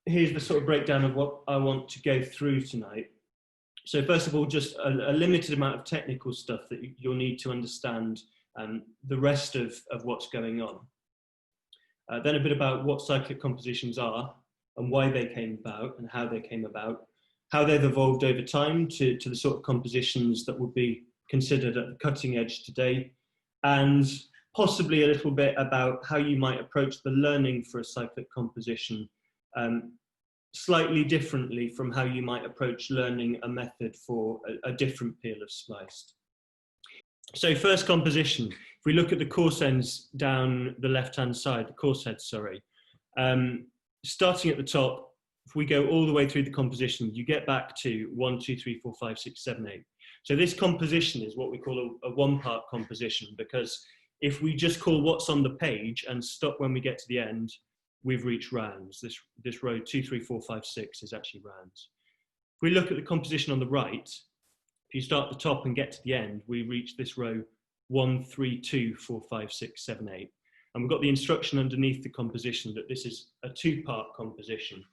here's the sort of breakdown of what I want to go through tonight. So first of all, just a limited amount of technical stuff that you'll need to understand the rest of what's going on. Then a bit about what cyclic compositions are and why they came about and how they came about, how they've evolved over time to the sort of compositions that would be considered at the cutting edge today, and possibly a little bit about how you might approach the learning for a cyclic composition slightly differently from how you might approach learning a method for a different peel of spliced. So first composition, if we look at the course ends down the left-hand side, the course heads, sorry, starting at the top, if we go all the way through the composition, you get back to 1, 2, 3, 4, 5, 6, 7, 8. So this composition is what we call a one-part composition, because if we just call what's on the page and stop when we get to the end, we've reached rounds. This row 2, 3, 4, 5, 6 is actually rounds. If we look at the composition on the right, if you start at the top and get to the end, we reach this row 1, 3, 2, 4, 5, 6, 7, 8. And we've got the instruction underneath the composition that this is a two-part composition.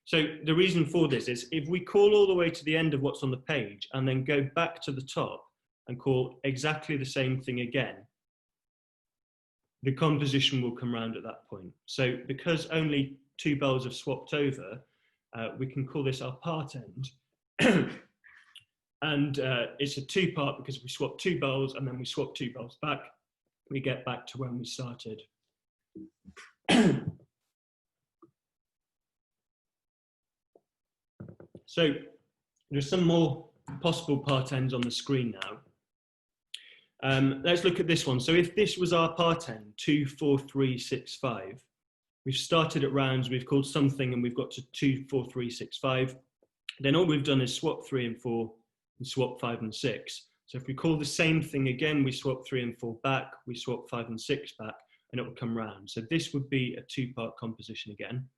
So the reason for this is if we call all the way to the end of what's on the page and then go back to the top and call exactly the same thing again, the composition will come round at that point. So because only two bells have swapped over, we can call this our part end. And it's a two-part because we swap two bells and then we swap two bells back, we get back to when we started. So there's some more possible part ends on the screen now. Let's look at this one. So if this was our part end, 2, 4, 3, 6, 5, we've started at rounds, we've called something and we've got to 2, 4, 3, 6, 5. Then all we've done is swap 3 and 4 and swap 5 and 6. So if we call the same thing again, we swap 3 and 4 back, we swap 5 and 6 back, and it will come round. So this would be a two-part composition again.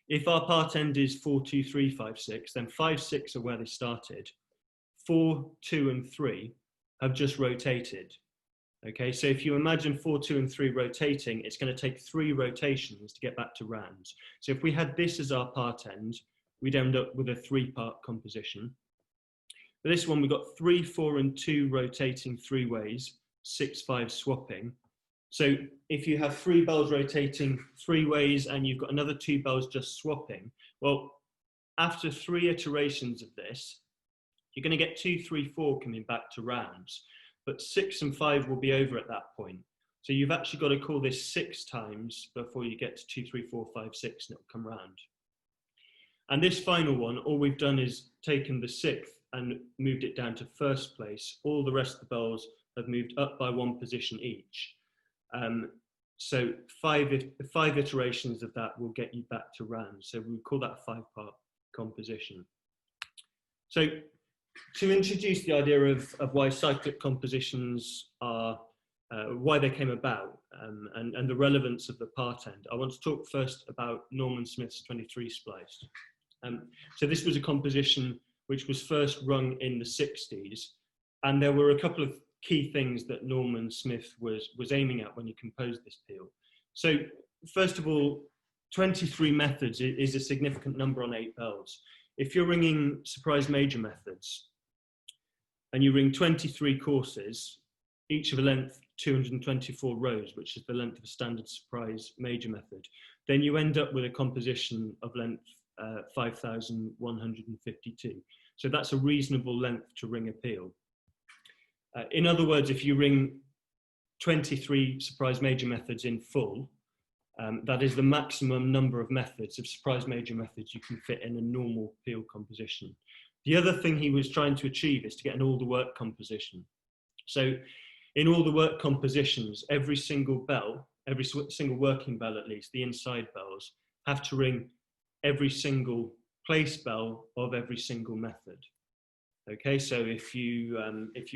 If our part end is 4, 2, 3, 5, 6, then 5, 6 are where they started. 4, 2, and 3 have just rotated. Okay, so if you imagine 4, 2, and 3 rotating, it's going to take 3 rotations to get back to rounds. So if we had this as our part end, we'd end up with a 3-part composition. For this one, we've got 3, 4, and 2 rotating 3 ways, 6, 5 swapping. So if you have 3 bells rotating 3 ways and you've got another 2 bells just swapping, well, after 3 iterations of this, you're going to get 2, 3, 4 coming back to rounds, but 6 and 5 will be over at that point. So you've actually got to call this 6 times before you get to 2, 3, 4, 5, 6, and it'll come round. And this final one, all we've done is taken the 6th and moved it down to first place. All the rest of the bells have moved up by 1 position each. So 5 iterations of that will get you back to rounds. So we call that a 5-part composition. So to introduce the idea of why cyclic compositions are, why they came about and the relevance of the part end, I want to talk first about Norman Smith's 23 spliced. So this was a composition which was first rung in the 60s, and there were a couple of key things that Norman Smith was aiming at when he composed this peel. So first of all, 23 methods is a significant number on 8 bells. If you're ringing surprise major methods and you ring 23 courses, each of a length 224 rows, which is the length of a standard surprise major method, then you end up with a composition of length 5,152. So that's a reasonable length to ring a peel. In other words, if you ring 23 surprise major methods in full, that is the maximum number of methods of surprise major methods you can fit in a normal peel composition. The other thing he was trying to achieve is to get an all the work composition. So in all the work compositions, every single bell, every single working bell at least, the inside bells, have to ring every single place bell of every single method. Okay, so if you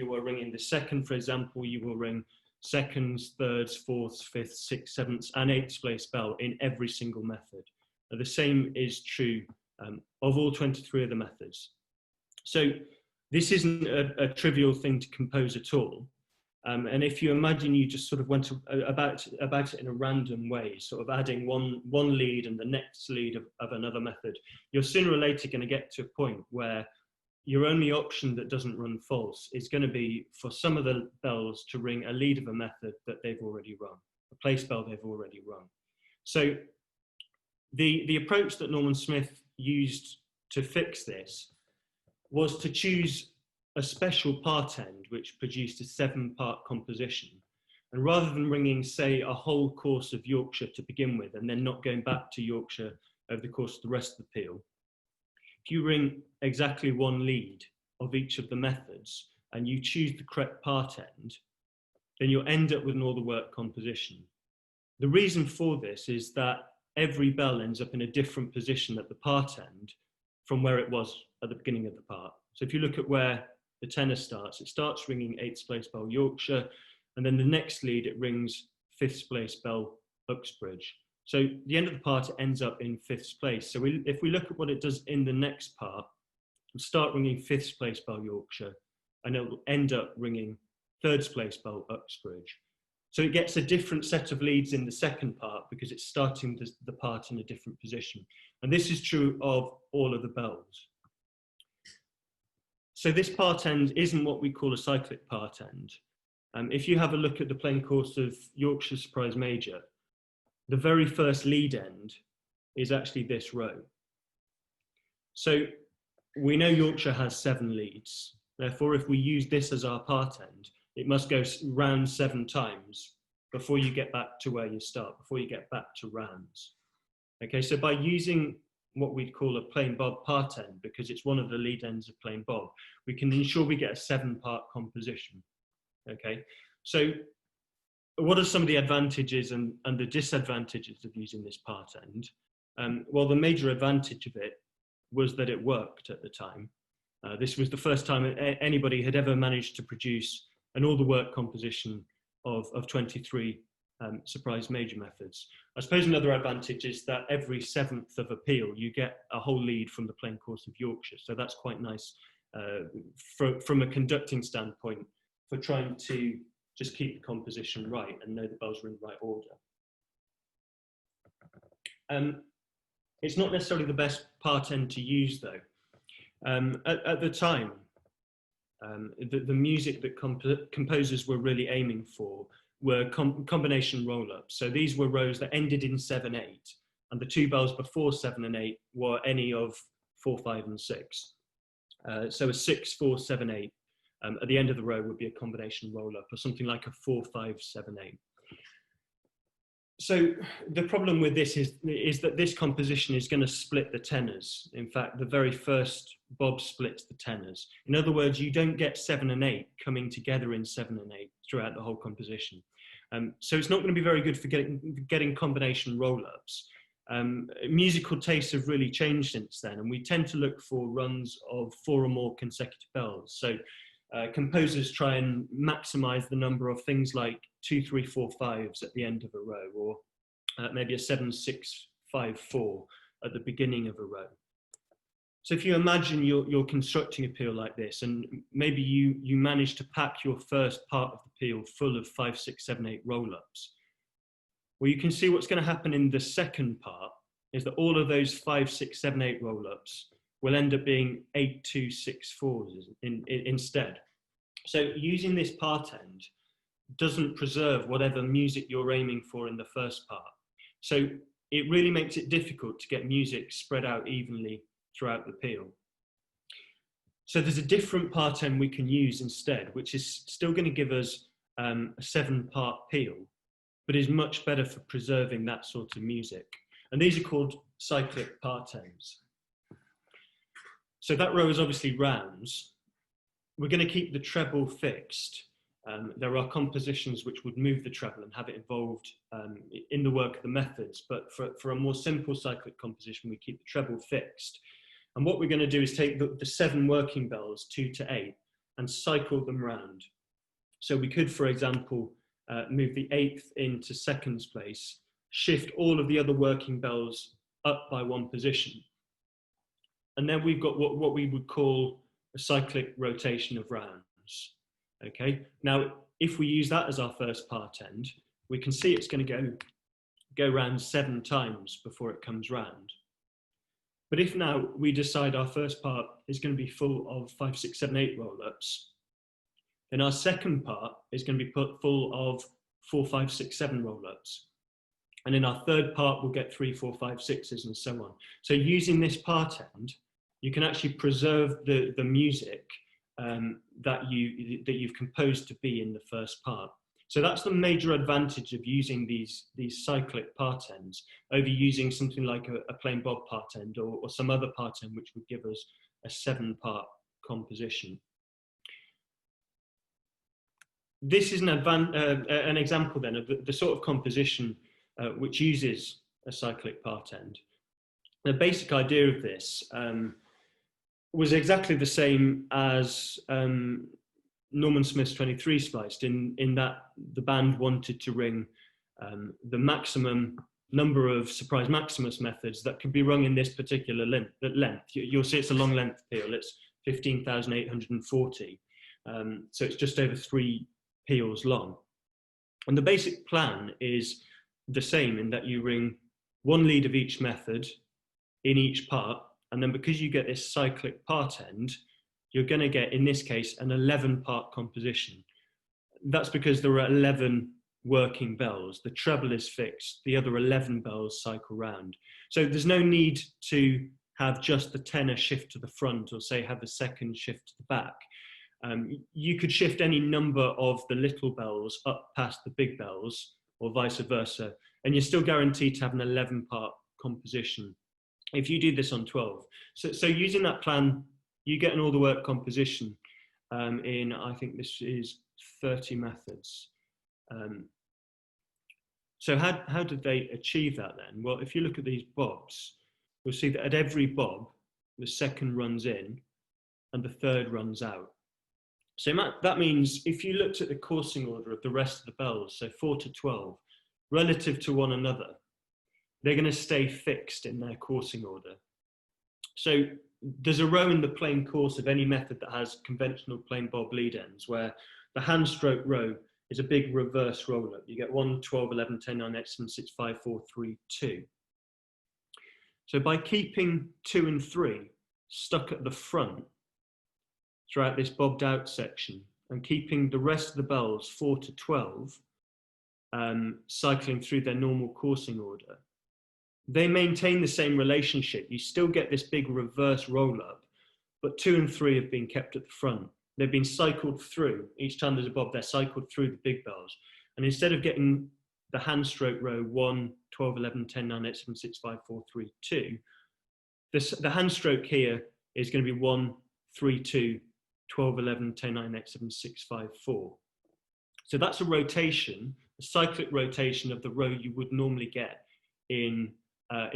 were ringing the second, for example, you will ring seconds, thirds, fourths, fifths, sixths, sevenths, and eighths place bell in every single method. Now, the same is true of all 23 of the methods. So this isn't a trivial thing to compose at all. And if you imagine you just sort of went about it in a random way, sort of adding one lead and the next lead of another method, you're sooner or later going to get to a point where your only option that doesn't run false is going to be for some of the bells to ring a lead of a method that they've already run, a place bell they've already run. So the approach that Norman Smith used to fix this was to choose a special part end which produced a 7-part composition. And rather than ringing, say, a whole course of Yorkshire to begin with, and then not going back to Yorkshire over the course of the rest of the peal, if you ring exactly one lead of each of the methods and you choose the correct part end, then you'll end up with an all the work composition. The reason for this is that every bell ends up in a different position at the part end from where it was at the beginning of the part. So if you look at where the tenor starts, it starts ringing 8th place bell Yorkshire, and then the next lead it rings 5th place bell Uxbridge. So the end of the part it ends up in 5th place. So if we look at what it does in the next part, it'll start ringing 5th place bell Yorkshire, and it will end up ringing 3rd place bell Uxbridge. So it gets a different set of leads in the second part because it's starting the part in a different position. And this is true of all of the bells. So this part end isn't what we call a cyclic part end. If you have a look at the playing course of Yorkshire Surprise Major, the very first lead end is actually this row. So we know Yorkshire has 7 leads. Therefore, if we use this as our part end, it must go round 7 times before you get back to where you start, before you get back to rounds. Okay, so by using what we'd call a plain bob part end, because it's one of the lead ends of plain bob, we can ensure we get a 7-part composition. Okay, so what are some of the advantages and the disadvantages of using this part end? Well, the major advantage of it was that it worked at the time. This was the first time anybody had ever managed to produce an all the work composition of 23 surprise major methods. I suppose another advantage is that every 7th of a peal, you get a whole lead from the playing course of Yorkshire. So that's quite nice from a conducting standpoint for trying to just keep the composition right and know the bells are in the right order. It's not necessarily the best part end to use though. At the time, the music that composers were really aiming for were combination roll-ups. So these were rows that ended in 7, 8, and the 2 bells before 7 and 8 were any of 4, 5, and 6. So a 6, 4, 7, 8 at the end of the row would be a combination roll-up, or something like a 4, 5, 7, 8. So the problem with this is that this composition is going to split the tenors. In fact, the very first bob splits the tenors. In other words, you don't get 7 and 8 coming together in 7 and 8 throughout the whole composition. So it's not going to be very good for getting combination roll-ups. Musical tastes have really changed since then, and we tend to look for runs of 4 or more consecutive bells. So composers try and maximize the number of things like 2, 3, 4, 5s at the end of a row, or maybe a 7, 6, 5, 4 at the beginning of a row. So if you imagine you're constructing a peal like this, and maybe you manage to pack your first part of the peal full of 5, 6, 7, 8 roll-ups, well, you can see what's going to happen in the second part is that all of those 5, 6, 7, 8 roll-ups will end up being 8, 2, 6, 4s instead. So using this part end doesn't preserve whatever music you're aiming for in the first part. So it really makes it difficult to get music spread out evenly throughout the peal. So there's a different part end we can use instead, which is still going to give us a 7-part peal, but is much better for preserving that sort of music. And these are called cyclic part ends. So that row is obviously rounds. We're going to keep the treble fixed. There are compositions which would move the treble and have it involved in the work of the methods, but for a more simple cyclic composition, we keep the treble fixed. And what we're going to do is take the 7 working bells, 2 to 8, and cycle them round. So we could, for example, move the 8th into 2nd place, shift all of the other working bells up by 1 position. And then we've got what we would call a cyclic rotation of rounds. Okay. Now, if we use that as our first part end, we can see it's going to go round 7 times before it comes round. But if now we decide our first part is going to be full of 5, 6, 7, 8 roll-ups, then our second part is going to be full of 4, 5, 6, 7 roll-ups. And in our third part, we'll get 3, 4, 5, 6s and so on. So using this part end, you can actually preserve the music that you've composed to be in the first part. So that's the major advantage of using these cyclic part ends over using something like a plain bob part end or some other part end which would give us a 7-part composition. This is an example then of the sort of composition which uses a cyclic part end. The basic idea of this was exactly the same as Norman Smith's 23 Spliced, in that the band wanted to ring the maximum number of surprise Maximus methods that could be rung in this particular length. You'll see it's a long length peal, it's 15,840. So it's just over 3 peals long. And the basic plan is the same in that you ring 1 lead of each method in each part, and then because you get this cyclic part end, you're going to get, in this case, an 11-part composition. That's because there are 11 working bells. The treble is fixed, the other 11 bells cycle round. So there's no need to have just the tenor shift to the front, or say have a second shift to the back. You could shift any number of the little bells up past the big bells, or vice versa, and you're still guaranteed to have an 11-part composition if you do this on 12. So using that plan, you get an all the work composition in, I think this is 30 methods. So how did they achieve that then? Well, if you look at these bobs, you'll see that at every bob, the second runs in and the third runs out. So that means if you looked at the coursing order of the rest of the bells, so 4 to 12, relative to one another, they're going to stay fixed in their coursing order. So there's a row in the plain course of any method that has conventional plain bob lead ends, where the hand stroke row is a big reverse roll up. You get 1, 12, 11, 10, 9, 8, 7, 6, 5, 4, 3, 2. So by keeping 2 and 3 stuck at the front throughout this bobbed out section, and keeping the rest of the bells 4 to 12 cycling through their normal coursing order, they maintain the same relationship. You still get this big reverse roll up, but 2 and 3 have been kept at the front. They've been cycled through. Each time there's a bob, they're cycled through the big bells. And instead of getting the hand stroke row 1, 12, 11, 10, 9, 8, 7, 6, 5, 4, 3, 2, the hand stroke here is going to be 1, 3, 2, 12, 11, 10, 9, 8, 7, 6, 5, 4. So that's a rotation, a cyclic rotation of the row you would normally get in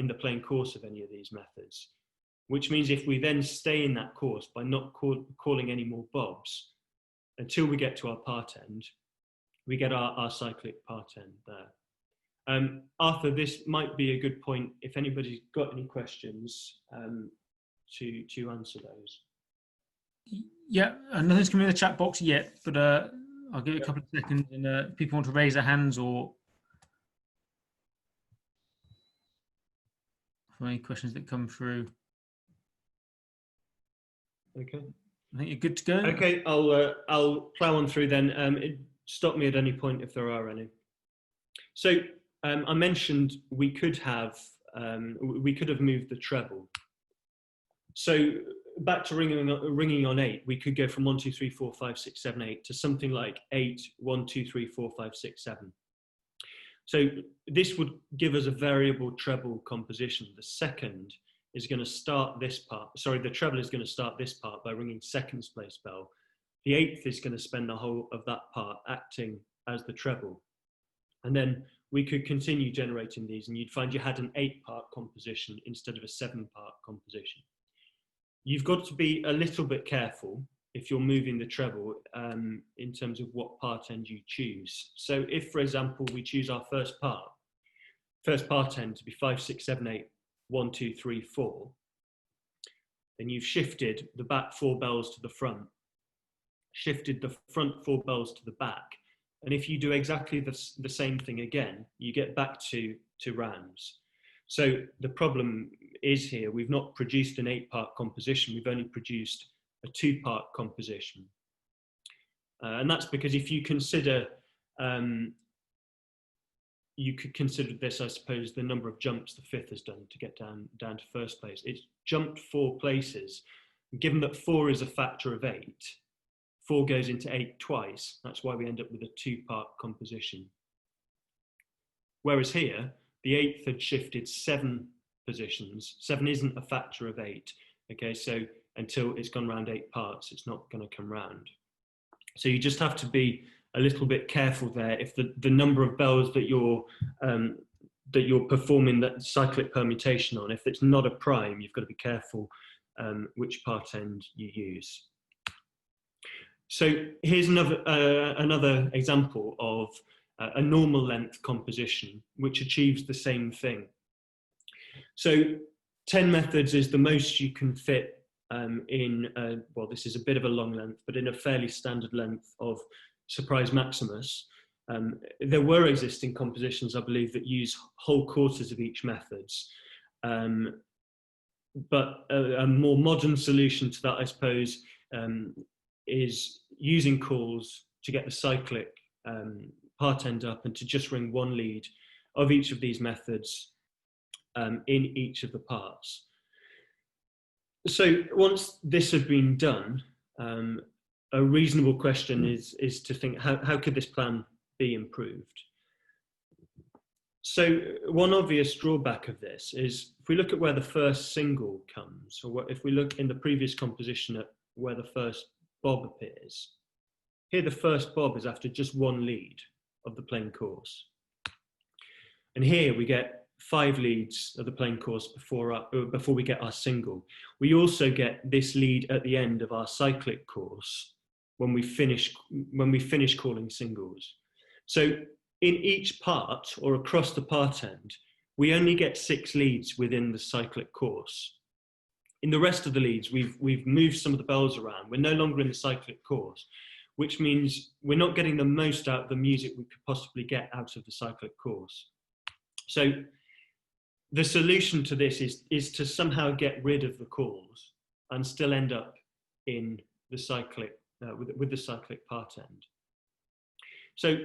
the plain course of any of these methods, which means if we then stay in that course by not calling any more bobs until we get to our part end, we get our cyclic part end there. Arthur, this might be a good point if anybody's got any questions to answer those. Yeah, nothing's coming in the chat box yet, but I'll give it a couple of seconds, and people want to raise their hands or for any questions that come through. Okay. I think you're good to go. Okay, I'll plow on through then. Stop me at any point if there are any. So I mentioned we could have moved the treble. So back to ringing on 8, we could go from 1, 2, 3, 4, 5, 6, 7, 8 to something like 8, 1, 2, 3, 4, 5, 6, 7. So this would give us a variable treble composition. The second is going to start this part. Sorry, the treble is going to start this part by ringing second place bell. The 8th is going to spend the whole of that part acting as the treble. And then we could continue generating these, and you'd find you had an 8-part composition instead of a 7-part composition. You've got to be a little bit careful if you're moving the treble in terms of what part end you choose. So if, for example, we choose our first part end to be 5, 6, 7, 8, 1, 2, 3, 4, then you've shifted the back 4 bells to the front, shifted the front 4 bells to the back, And if you do exactly the same thing again, you get back to rounds. So the problem is here, we've not produced an 8-part composition, we've only produced a 2-part composition. And that's because if you consider, you could consider this, I suppose, the number of jumps the fifth has done to get down to first place. It's jumped 4 places. Given that 4 is a factor of 8, 4 goes into 8 twice. That's why we end up with a 2-part composition. Whereas here, the 8th had shifted 7 positions. 7 isn't a factor of 8. Okay, so until it's gone round 8 parts, it's not going to come round. So you just have to be a little bit careful there. If the number of bells that you're performing that cyclic permutation on, if it's not a prime, you've got to be careful which part end you use. So here's another example of a normal length composition which achieves the same thing. So 10 methods is the most you can fit in, well, this is a bit of a long length, but in a fairly standard length of Spliced Maximus. There were existing compositions, I believe, that use whole quarters of each methods. But a more modern solution to that, I suppose, is using calls to get the cyclic part end up and to just ring 1 lead of each of these methods in each of the parts. So once this has been done, a reasonable question is to think, how could this plan be improved? So one obvious drawback of this is if we look at where the first single comes, or if we look in the previous composition at where the first bob appears, here the first bob is after just 1 lead of the plain course. And here we get 5 leads of the plain course before we get our single. We also get this lead at the end of our cyclic course when we finish calling singles. So in each part or across the part end, we only get 6 leads within the cyclic course. In the rest of the leads, we've moved some of the bells around. We're no longer in the cyclic course, which means we're not getting the most out of the music we could possibly get out of the cyclic course. So the solution to this is to somehow get rid of the calls and still end up in the cyclic, with the cyclic part end. So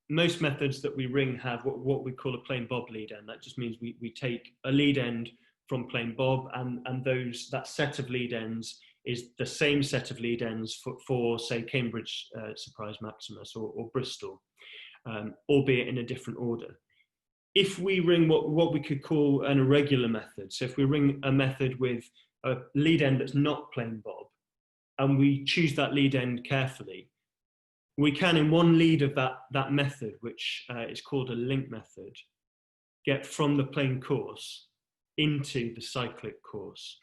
most methods that we ring have what we call a plain bob lead end. That just means we take a lead end from plain bob, and that set of lead ends is the same set of lead ends for say, Cambridge Spliced Maximus or Bristol, albeit in a different order. If we ring what we could call an irregular method, so if we ring a method with a lead end that's not plain bob, and we choose that lead end carefully, we can, in 1 lead of that method, which is called a link method, get from the plain course into the cyclic course.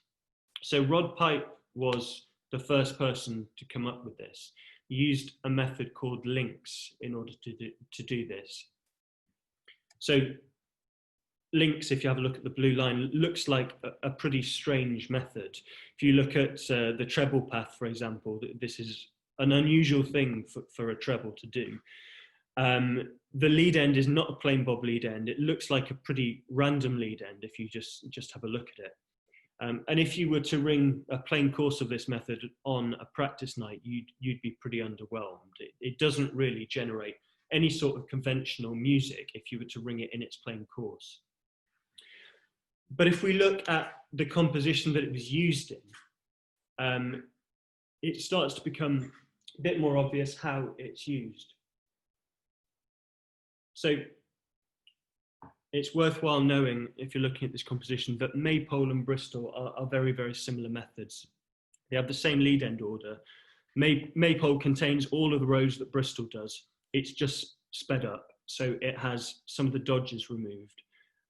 So Rod Pipe was the first person to come up with this. He used a method called links in order to do this. So links, if you have a look at the blue line, looks like a pretty strange method. If you look at the treble path, for example, this is an unusual thing for a treble to do. The lead end is not a plain bob lead end. It looks like a pretty random lead end if you just have a look at it. And if you were to ring a plain course of this method on a practice night, you'd be pretty underwhelmed. It doesn't really generate any sort of conventional music if you were to ring it in its plain course. But if we look at the composition that it was used in, it starts to become a bit more obvious how it's used. So it's worthwhile knowing, if you're looking at this composition, that Maypole and Bristol are very, very similar methods. They have the same lead end order. Maypole contains all of the rows that Bristol does. It's just sped up, so it has some of the dodges removed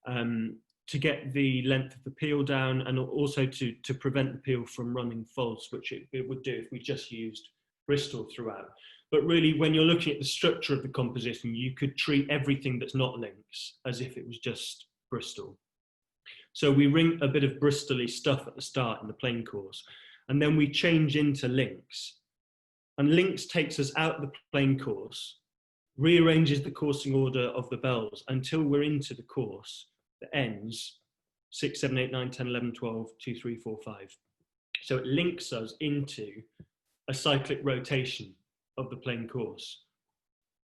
to get the length of the peal down, and also to prevent the peal from running false, which it would do if we just used Bristol throughout. But really, when you're looking at the structure of the composition, you could treat everything that's not links as if it was just Bristol. So we ring a bit of Bristol-y stuff at the start in the plain course, and then we change into links. And links takes us out of the plain course, rearranges the coursing order of the bells until we're into the course that ends 6, 7, 8, 9, 10, 11, 12, 2, 3, 4, 5. So it links us into a cyclic rotation of the playing course.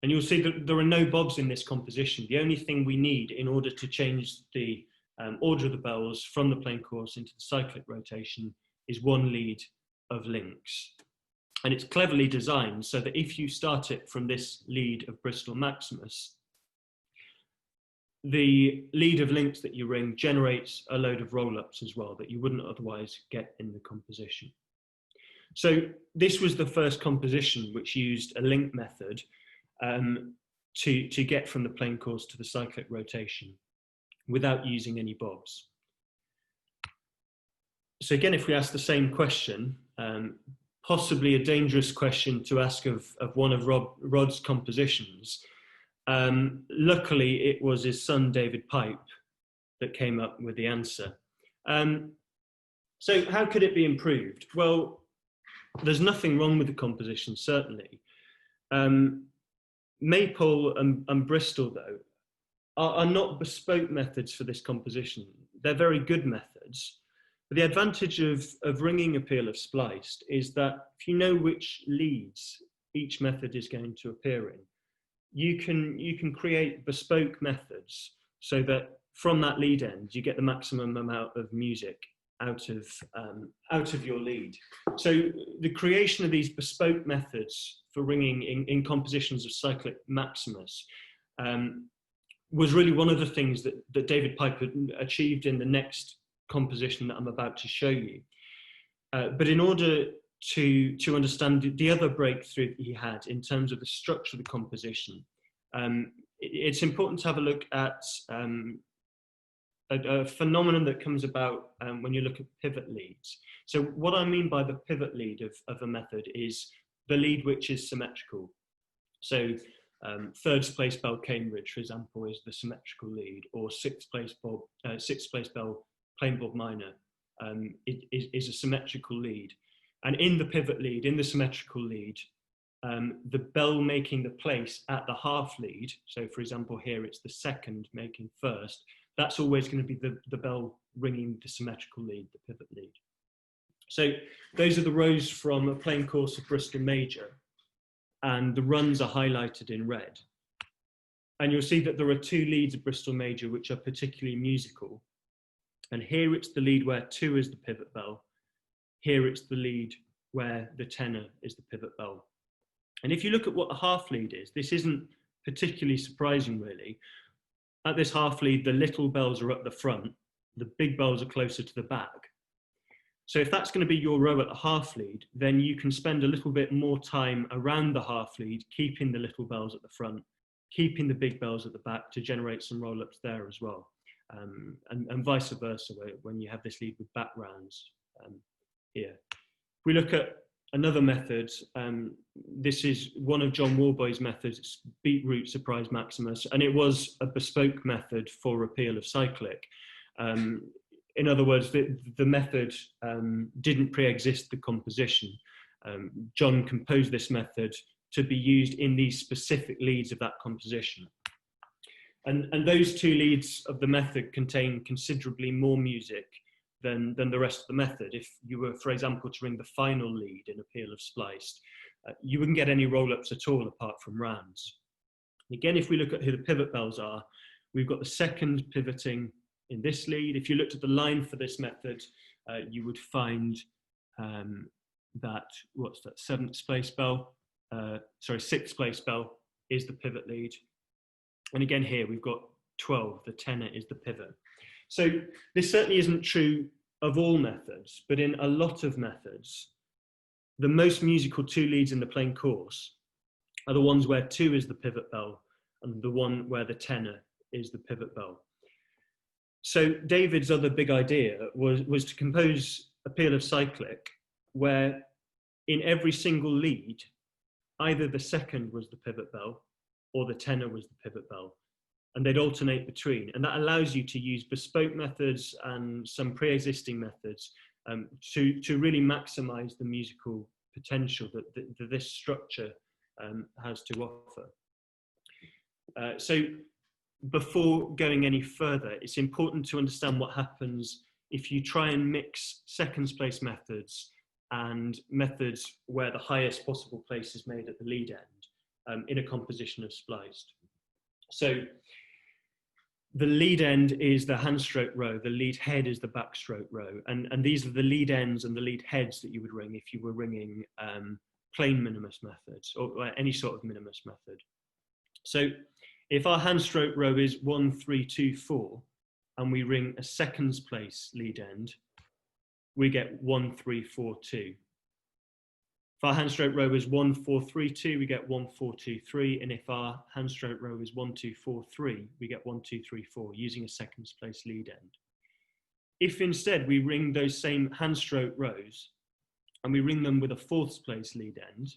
And you'll see that there are no bobs in this composition. The only thing we need in order to change the order of the bells from the playing course into the cyclic rotation is one lead of links. And it's cleverly designed so that if you start it from this lead of Bristol Maximus, the lead of links that you ring generates a load of roll-ups as well that you wouldn't otherwise get in the composition. So this was the first composition which used a link method to get from the playing course to the cyclic rotation without using any bobs. So again, if we ask the same question, possibly a dangerous question to ask of one of Rod's compositions, luckily it was his son David Pipe that came up with the answer. So how could it be improved? Well, there's nothing wrong with the composition, certainly. Maple and Bristol, though, are not bespoke methods for this composition. They're very good methods. But the advantage of ringing a peal of Spliced is that if you know which leads each method is going to appear in, you can create bespoke methods so that from that lead end, you get the maximum amount of music out of your lead. So the creation of these bespoke methods for ringing in compositions of Cyclic Maximus was really one of the things that David Pipe achieved in the next composition that I'm about to show you. But in order to understand the other breakthrough that he had in terms of the structure of the composition, it's important to have a look at a phenomenon that comes about when you look at pivot leads. So what I mean by the pivot lead of a method is the lead which is symmetrical. So third place bell Cambridge, for example, is the symmetrical lead, or sixth place bell plain bob minor is a symmetrical lead. And in the pivot lead, in the symmetrical lead, the bell making the place at the half lead, so for example here it's the second making first, that's always going to be the bell ringing the symmetrical lead, the pivot lead. So those are the rows from a playing course of Bristol Major, and the runs are highlighted in red. And you'll see that there are two leads of Bristol Major which are particularly musical. And here it's the lead where 2 is the pivot bell. Here it's the lead where the tenor is the pivot bell. And if you look at what the half lead is, this isn't particularly surprising really. At this half lead, the little bells are at the front, the big bells are closer to the back. So if that's going to be your row at the half lead, then you can spend a little bit more time around the half lead, keeping the little bells at the front, keeping the big bells at the back to generate some roll-ups there as well. And vice versa when you have this lead with backgrounds here. If we look at another method, this is one of John Warboy's methods, it's beatroot surprise Maximus, and it was a bespoke method for repeal of cyclic. In other words, the method didn't pre-exist the composition. John composed this method to be used in these specific leads of that composition. And those two leads of the method contain considerably more music than the rest of the method. If you were, for example, to ring the final lead in a peal of Spliced, you wouldn't get any roll-ups at all apart from rounds. Again, if we look at who the pivot bells are, we've got the second pivoting in this lead. If you looked at the line for this method, you would find that, what's that, sixth place bell is the pivot lead. And again here, we've got 12, the tenor is the pivot. So this certainly isn't true of all methods, but in a lot of methods, the most musical two leads in the playing course are the ones where 2 is the pivot bell and the one where the tenor is the pivot bell. So David's other big idea was to compose a peal of cyclic where in every single lead, either the second was the pivot bell or the tenor was the pivot bell, and they'd alternate between. And that allows you to use bespoke methods and some pre-existing methods to really maximize the musical potential that this structure has to offer. So before going any further, it's important to understand what happens if you try and mix seconds place methods and methods where the highest possible place is made at the lead end in a composition of spliced. So the lead end is the hand stroke row, the lead head is the backstroke row, and these are the lead ends and the lead heads that you would ring if you were ringing plain minimus methods or any sort of minimus method. So if our hand stroke row is 1, 3, 2, 4, and we ring a seconds place lead end, we get 1, 3, 4, 2. If our hand stroke row is 1, 4, 3, 2, we get 1, 4, 2, 3. And if our hand stroke row is 1, 2, 4, 3, we get 1, 2, 3, 4, using a seconds place lead end. If instead we ring those same hand stroke rows and we ring them with a fourths place lead end,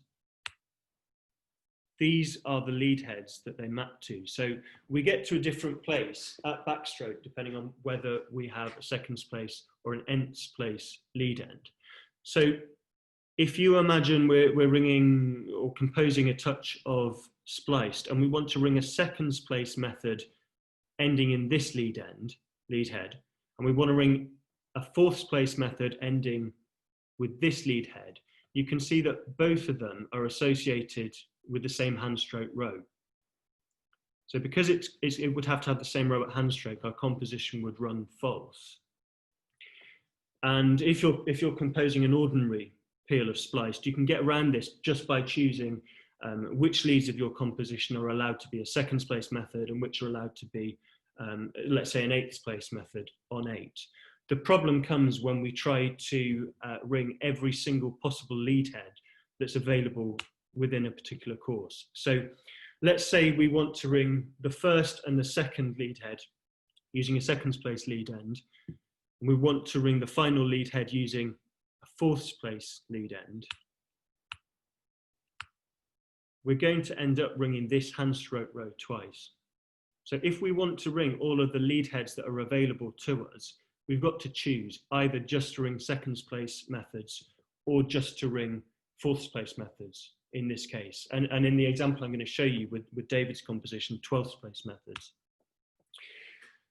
these are the lead heads that they map to. So we get to a different place at backstroke depending on whether we have a seconds place or an nths place lead end. So if you imagine we're ringing or composing a touch of spliced and we want to ring a seconds place method ending in this lead head, and we want to ring a fourths place method ending with this lead head, you can see that both of them are associated with the same hand stroke row. So because it would have to have the same row at hand stroke, our composition would run false. And if you're composing an ordinary peal of spliced, you can get around this just by choosing which leads of your composition are allowed to be a seconds place method and which are allowed to be, let's say, an eighths place method on 8. The problem comes when we try to ring every single possible lead head that's available within a particular course. So let's say we want to ring the first and the second lead head using a seconds place lead end. And we want to ring the final lead head using a fourths place lead end. We're going to end up ringing this hand stroke row twice. So if we want to ring all of the lead heads that are available to us, we've got to choose either just to ring seconds place methods or just to ring fourths place methods in this case. And in the example I'm going to show you with David's composition, 12th place methods.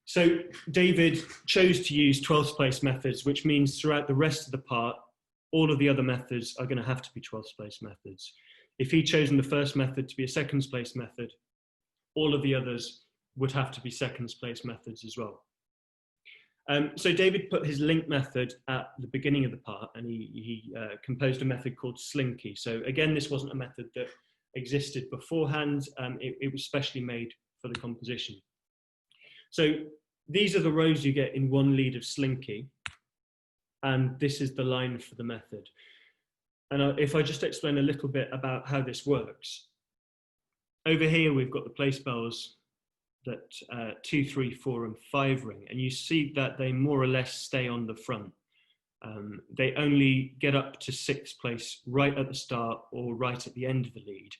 So David chose to use 12th place methods, which means throughout the rest of the part, all of the other methods are going to have to be 12th place methods. If he'd chosen the first method to be a seconds place method, all of the others would have to be seconds place methods as well. So David put his link method at the beginning of the part, and he composed a method called Slinky. So again, this wasn't a method that existed beforehand. It was specially made for the composition. So these are the rows you get in one lead of Slinky, and this is the line for the method. And if I just explain a little bit about how this works. Over here, we've got the place bells that 2, 3, 4, and 5 ring, and you see that they more or less stay on the front. They only get up to 6th place right at the start or right at the end of the lead.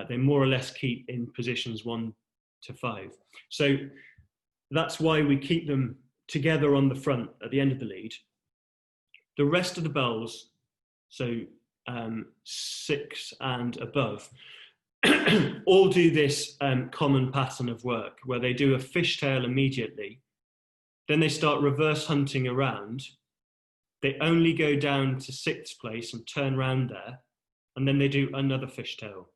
They more or less keep in positions 1 to 5. So that's why we keep them together on the front at the end of the lead. The rest of the bells, so 6 and above, all do this common pattern of work where they do a fishtail immediately, then they start reverse hunting around, they only go down to 6th place and turn round there, and then they do another fishtail.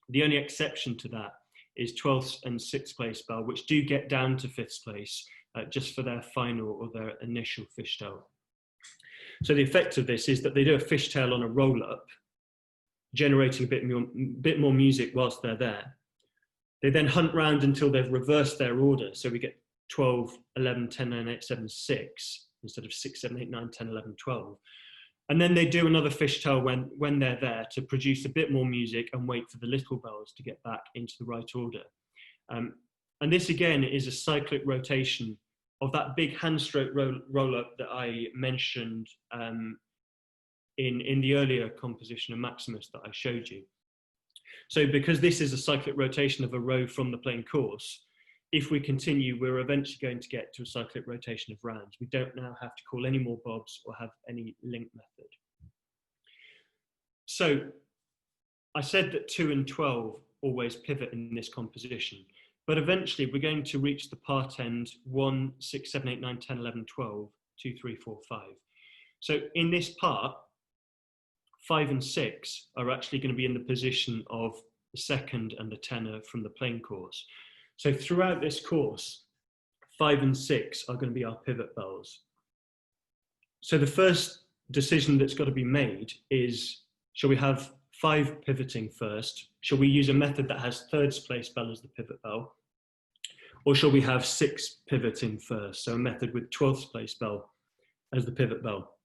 The only exception to that is 12th and 6th place bell, which do get down to 5th place just for their final or their initial fishtail. So the effect of this is that they do a fishtail on a roll up, generating a bit more music whilst they're there. They then hunt round until they've reversed their order. So we get 12, 11, 10, 9, 8, 7, 6, instead of 6, 7, 8, 9, 10, 11, 12. And then they do another fishtail when they're there to produce a bit more music and wait for the little bells to get back into the right order. And this again is a cyclic rotation of that big hand stroke roll up that I mentioned in the earlier composition of Maximus that I showed you. So because this is a cyclic rotation of a row from the plain course, if we continue, we're eventually going to get to a cyclic rotation of rounds. We don't now have to call any more bobs or have any link method. So I said that 2 and 12 always pivot in this composition. but eventually we're going to reach the part end 1, 6, 7, 8, 9, 10, 11, 12, 2, 3, 4, 5. So in this part, 5 and 6 are actually going to be in the position of the second and the tenor from the plain course. So throughout this course, 5 and 6 are going to be our pivot bells. So the first decision that's got to be made is, shall we have 5 pivoting first? Shall we use a method that has third spliced bell as the pivot bell? Or shall we have 6 pivoting first? So a method with 12th spliced bell as the pivot bell.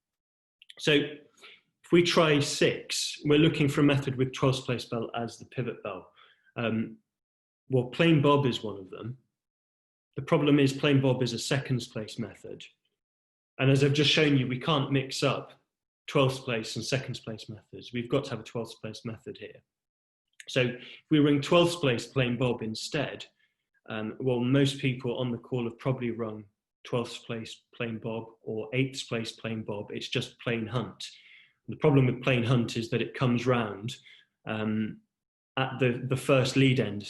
So if we try 6, we're looking for a method with 12th spliced bell as the pivot bell. Well, plain bob is one of them. The problem is plain bob is a second spliced method. And as I've just shown you, we can't mix up 12th place and second place methods. We've got to have a 12th place method here. So if we ring 12th place plain bob instead, well, most people on the call have probably rung 12th place plain bob or 8th place plain bob. It's just plain hunt. The problem with plain hunt is that it comes round at the first lead end,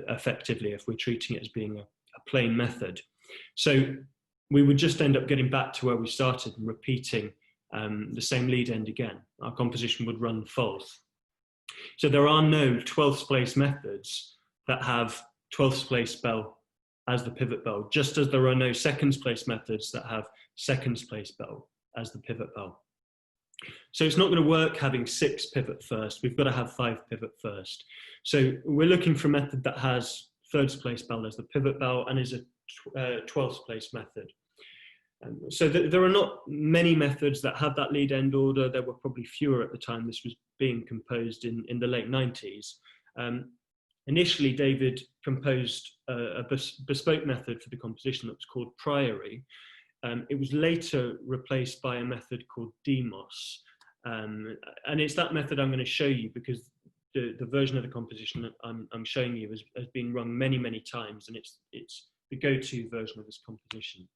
effectively, if we're treating it as being a plain method. So we would just end up getting back to where we started and repeating the same lead end again. Our composition would run false. So there are no 12th place methods that have 12th place bell as the pivot bell, just as there are no second place methods that have second place bell as the pivot bell. So it's not going to work having 6 pivot first. We've got to have 5 pivot first. So we're looking for a method that has third place bell as the pivot bell and is a 12th place method. So there are not many methods that have that lead end order. There were probably fewer at the time this was being composed in the late 90s. Initially, David composed a bespoke method for the composition that was called Priory. It was later replaced by a method called Demos. And it's that method I'm going to show you because the version of the composition that I'm showing you has been rung many, many times, and it's the go-to version of this composition.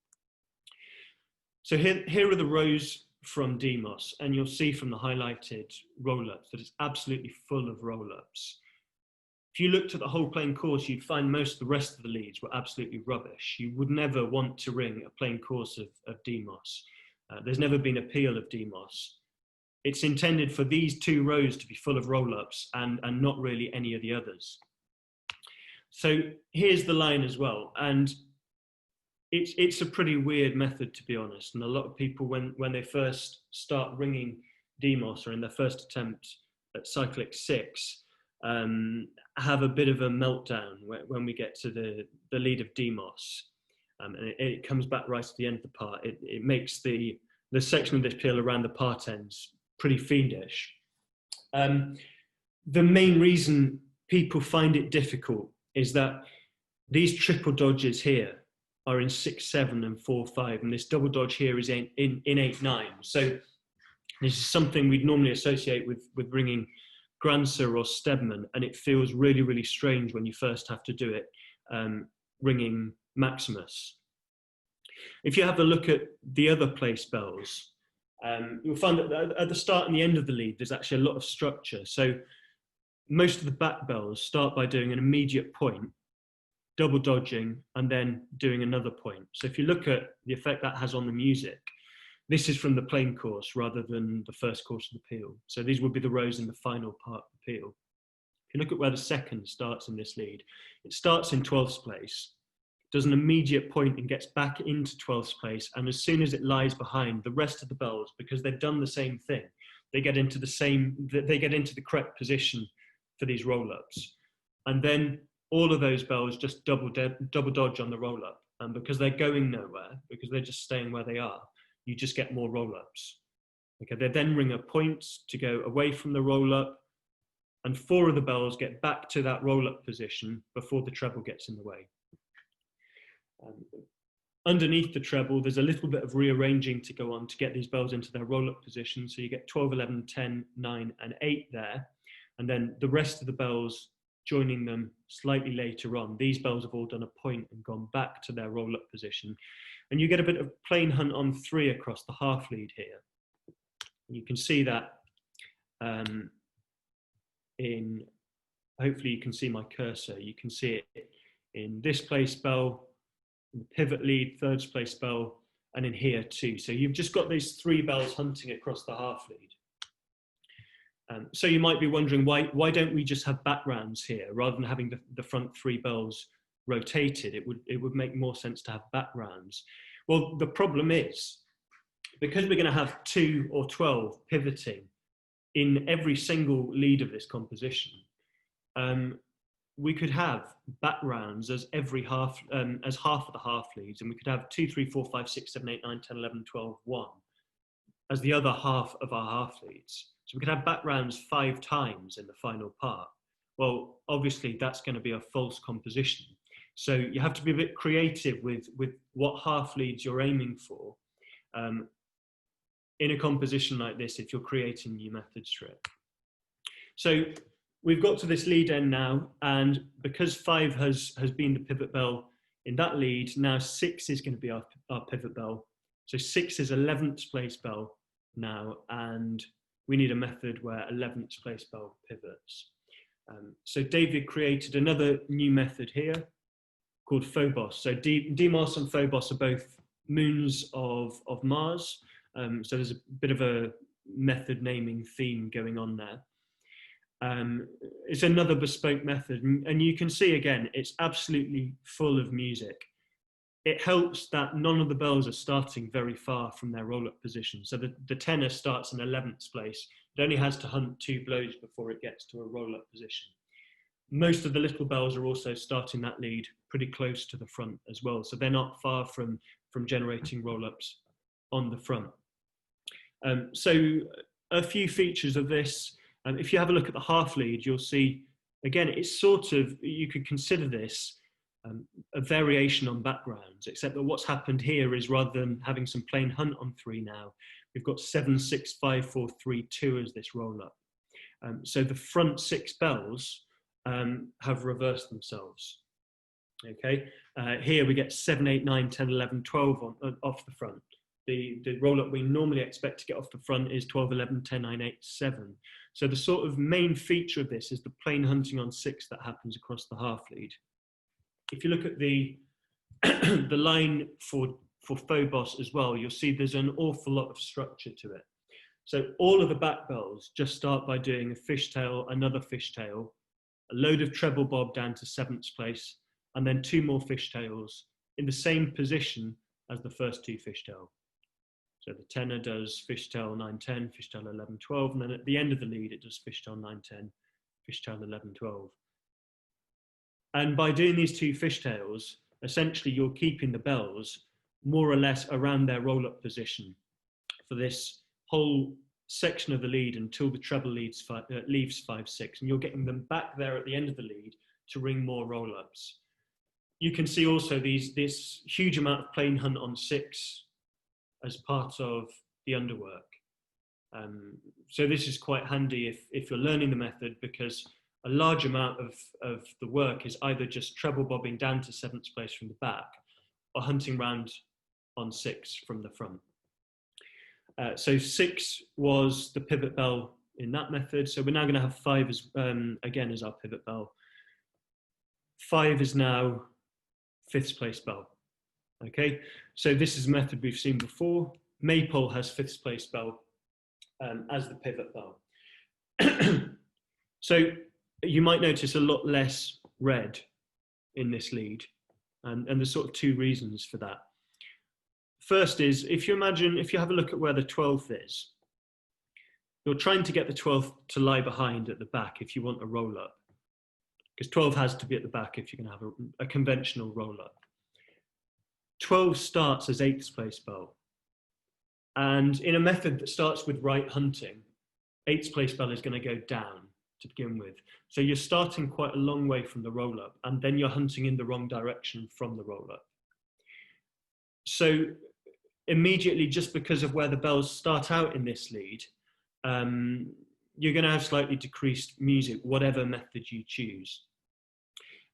So here are the rows from Demos, and you'll see from the highlighted roll-ups that it's absolutely full of roll-ups. If you looked at the whole plain course, you'd find most of the rest of the leads were absolutely rubbish. You would never want to ring a plain course of Demos. There's never been a peal of Demos. It's intended for these 2 rows to be full of roll-ups and not really any of the others. So here's the line as well. And it's a pretty weird method, to be honest. And a lot of people, when they first start ringing Demos or in their first attempt at Cyclic 6, have a bit of a meltdown when we get to the lead of Demos. And it comes back right at the end of the part. It makes the section of this peal around the part ends pretty fiendish. The main reason people find it difficult is that these triple dodges here are in 6/7 and 4/5, and this double dodge here is in 8/9. So this is something we'd normally associate with ringing Granser or Stedman, and it feels really, really strange when you first have to do it ringing Maximus. If you have a look at the other place bells, you'll find that at the start and the end of the lead, there's actually a lot of structure. So most of the back bells start by doing an immediate point, double dodging, and then doing another point. So if you look at the effect that has on the music, this is from the plain course rather than the first course of the peal. So these would be the rows in the final part of the peal. If you look at where the second starts in this lead, it starts in 12th place, does an immediate point and gets back into 12th place. And as soon as it lies behind the rest of the bells, because they've done the same thing, they get into the correct position for these roll-ups. And then all of those bells just double dodge on the roll-up. And because they're going nowhere, because they're just staying where they are, you just get more roll-ups. Okay, they then ring a point to go away from the roll-up, and 4 of the bells get back to that roll-up position before the treble gets in the way. Underneath the treble, there's a little bit of rearranging to go on to get these bells into their roll-up position. So you get 12, 11, 10, 9, and 8 there. And then the rest of the bells joining them slightly later on. These bells have all done a point and gone back to their roll-up position. And you get a bit of plain hunt on 3 across the half lead here. You can see that hopefully you can see my cursor. You can see it in this place bell, in the pivot lead, third place bell, and in here too. So you've just got these 3 bells hunting across the half lead. So you might be wondering, why don't we just have backgrounds here rather than having the front 3 bells rotated? It would make more sense to have backgrounds. Well, the problem is, because we're going to have 2 or 12 pivoting in every single lead of this composition, we could have backgrounds as every half, as half of the half leads, and we could have 2, 3, 4, 5, 6, 7, 8, 9, 10, 11, 12, 1 as the other half of our half leads. So we could have backgrounds 5 times in the final part. Well, obviously that's going to be a false composition. So you have to be a bit creative with what half leads you're aiming for in a composition like this if you're creating new methods for it. So we've got to this lead end now, and because 5 has been the pivot bell in that lead, now 6 is going to be our pivot bell. So 6 is 11th place bell now, and we need a method where 11th place bell pivots. So David created another new method here called Phobos. So Deimos and Phobos are both moons of Mars. So there's a bit of a method naming theme going on there. It's another bespoke method, and you can see again, it's absolutely full of music. It helps that none of the bells are starting very far from their roll-up position. So the tenor starts in 11th place. It only has to hunt 2 blows before it gets to a roll-up position. Most of the little bells are also starting that lead pretty close to the front as well. So they're not far from generating roll-ups on the front. So a few features of this. If you have a look at the half lead, you'll see, again, it's sort of, you could consider this a variation on backgrounds, except that what's happened here is rather than having some plain hunt on 3 now, we've got 7, 6, 5, 4, 3, 2 as this roll up. So the front 6 bells have reversed themselves. Okay, here we get 7, 8, 9, 10, 11, 12 off the front. The roll up we normally expect to get off the front is 12, 11, 10, 9, 8, 7. So the sort of main feature of this is the plain hunting on 6 that happens across the half lead. If you look at the the line for Phobos as well, you'll see there's an awful lot of structure to it. So all of the back bells just start by doing a fishtail, another fishtail, a load of treble bob down to 7th place, and then 2 more fishtails in the same position as the first 2 fishtail. So the tenor does fishtail 9, 10, fishtail 11, 12, and then at the end of the lead, it does fishtail 9, 10, fishtail 11, 12. And by doing these 2 fishtails, essentially you're keeping the bells more or less around their roll-up position for this whole section of the lead until the treble leaves 5, 6, and you're getting them back there at the end of the lead to ring more roll-ups. You can see also this huge amount of plain hunt on 6 as part of the underwork. So this is quite handy if you're learning the method, because a large amount of the work is either just treble bobbing down to 7th place from the back or hunting round on 6 from the front. So 6 was the pivot bell in that method. So we're now going to have 5 as again as our pivot bell. 5 is now 5th place bell. Okay, so this is a method we've seen before. Maypole has 5th place bell as the pivot bell. So you might notice a lot less red in this lead, and there's sort of 2 reasons for that. First is, if you have a look at where the 12th is, you're trying to get the 12th to lie behind at the back if you want a roll up, because 12 has to be at the back if you're going to have a conventional roll up. 12 starts as 8th place bell, and in a method that starts with right hunting, 8th place bell is going to go down to begin with. So you're starting quite a long way from the roll up, and then you're hunting in the wrong direction from the roll up. So immediately, just because of where the bells start out in this lead, you're going to have slightly decreased music, whatever method you choose.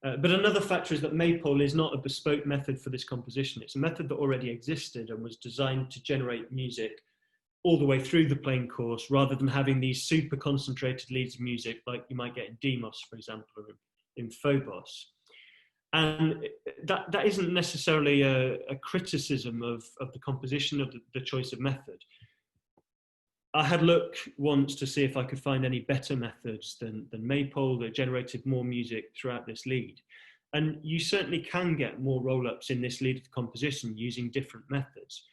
But another factor is that Maypole is not a bespoke method for this composition. It's a method that already existed and was designed to generate music all the way through the playing course, rather than having these super concentrated leads of music like you might get in Deimos, for example, or in Phobos. And that isn't necessarily a criticism of the composition of the choice of method. I had a look once to see if I could find any better methods than Maypole that generated more music throughout this lead. And you certainly can get more roll-ups in this lead of the composition using different methods.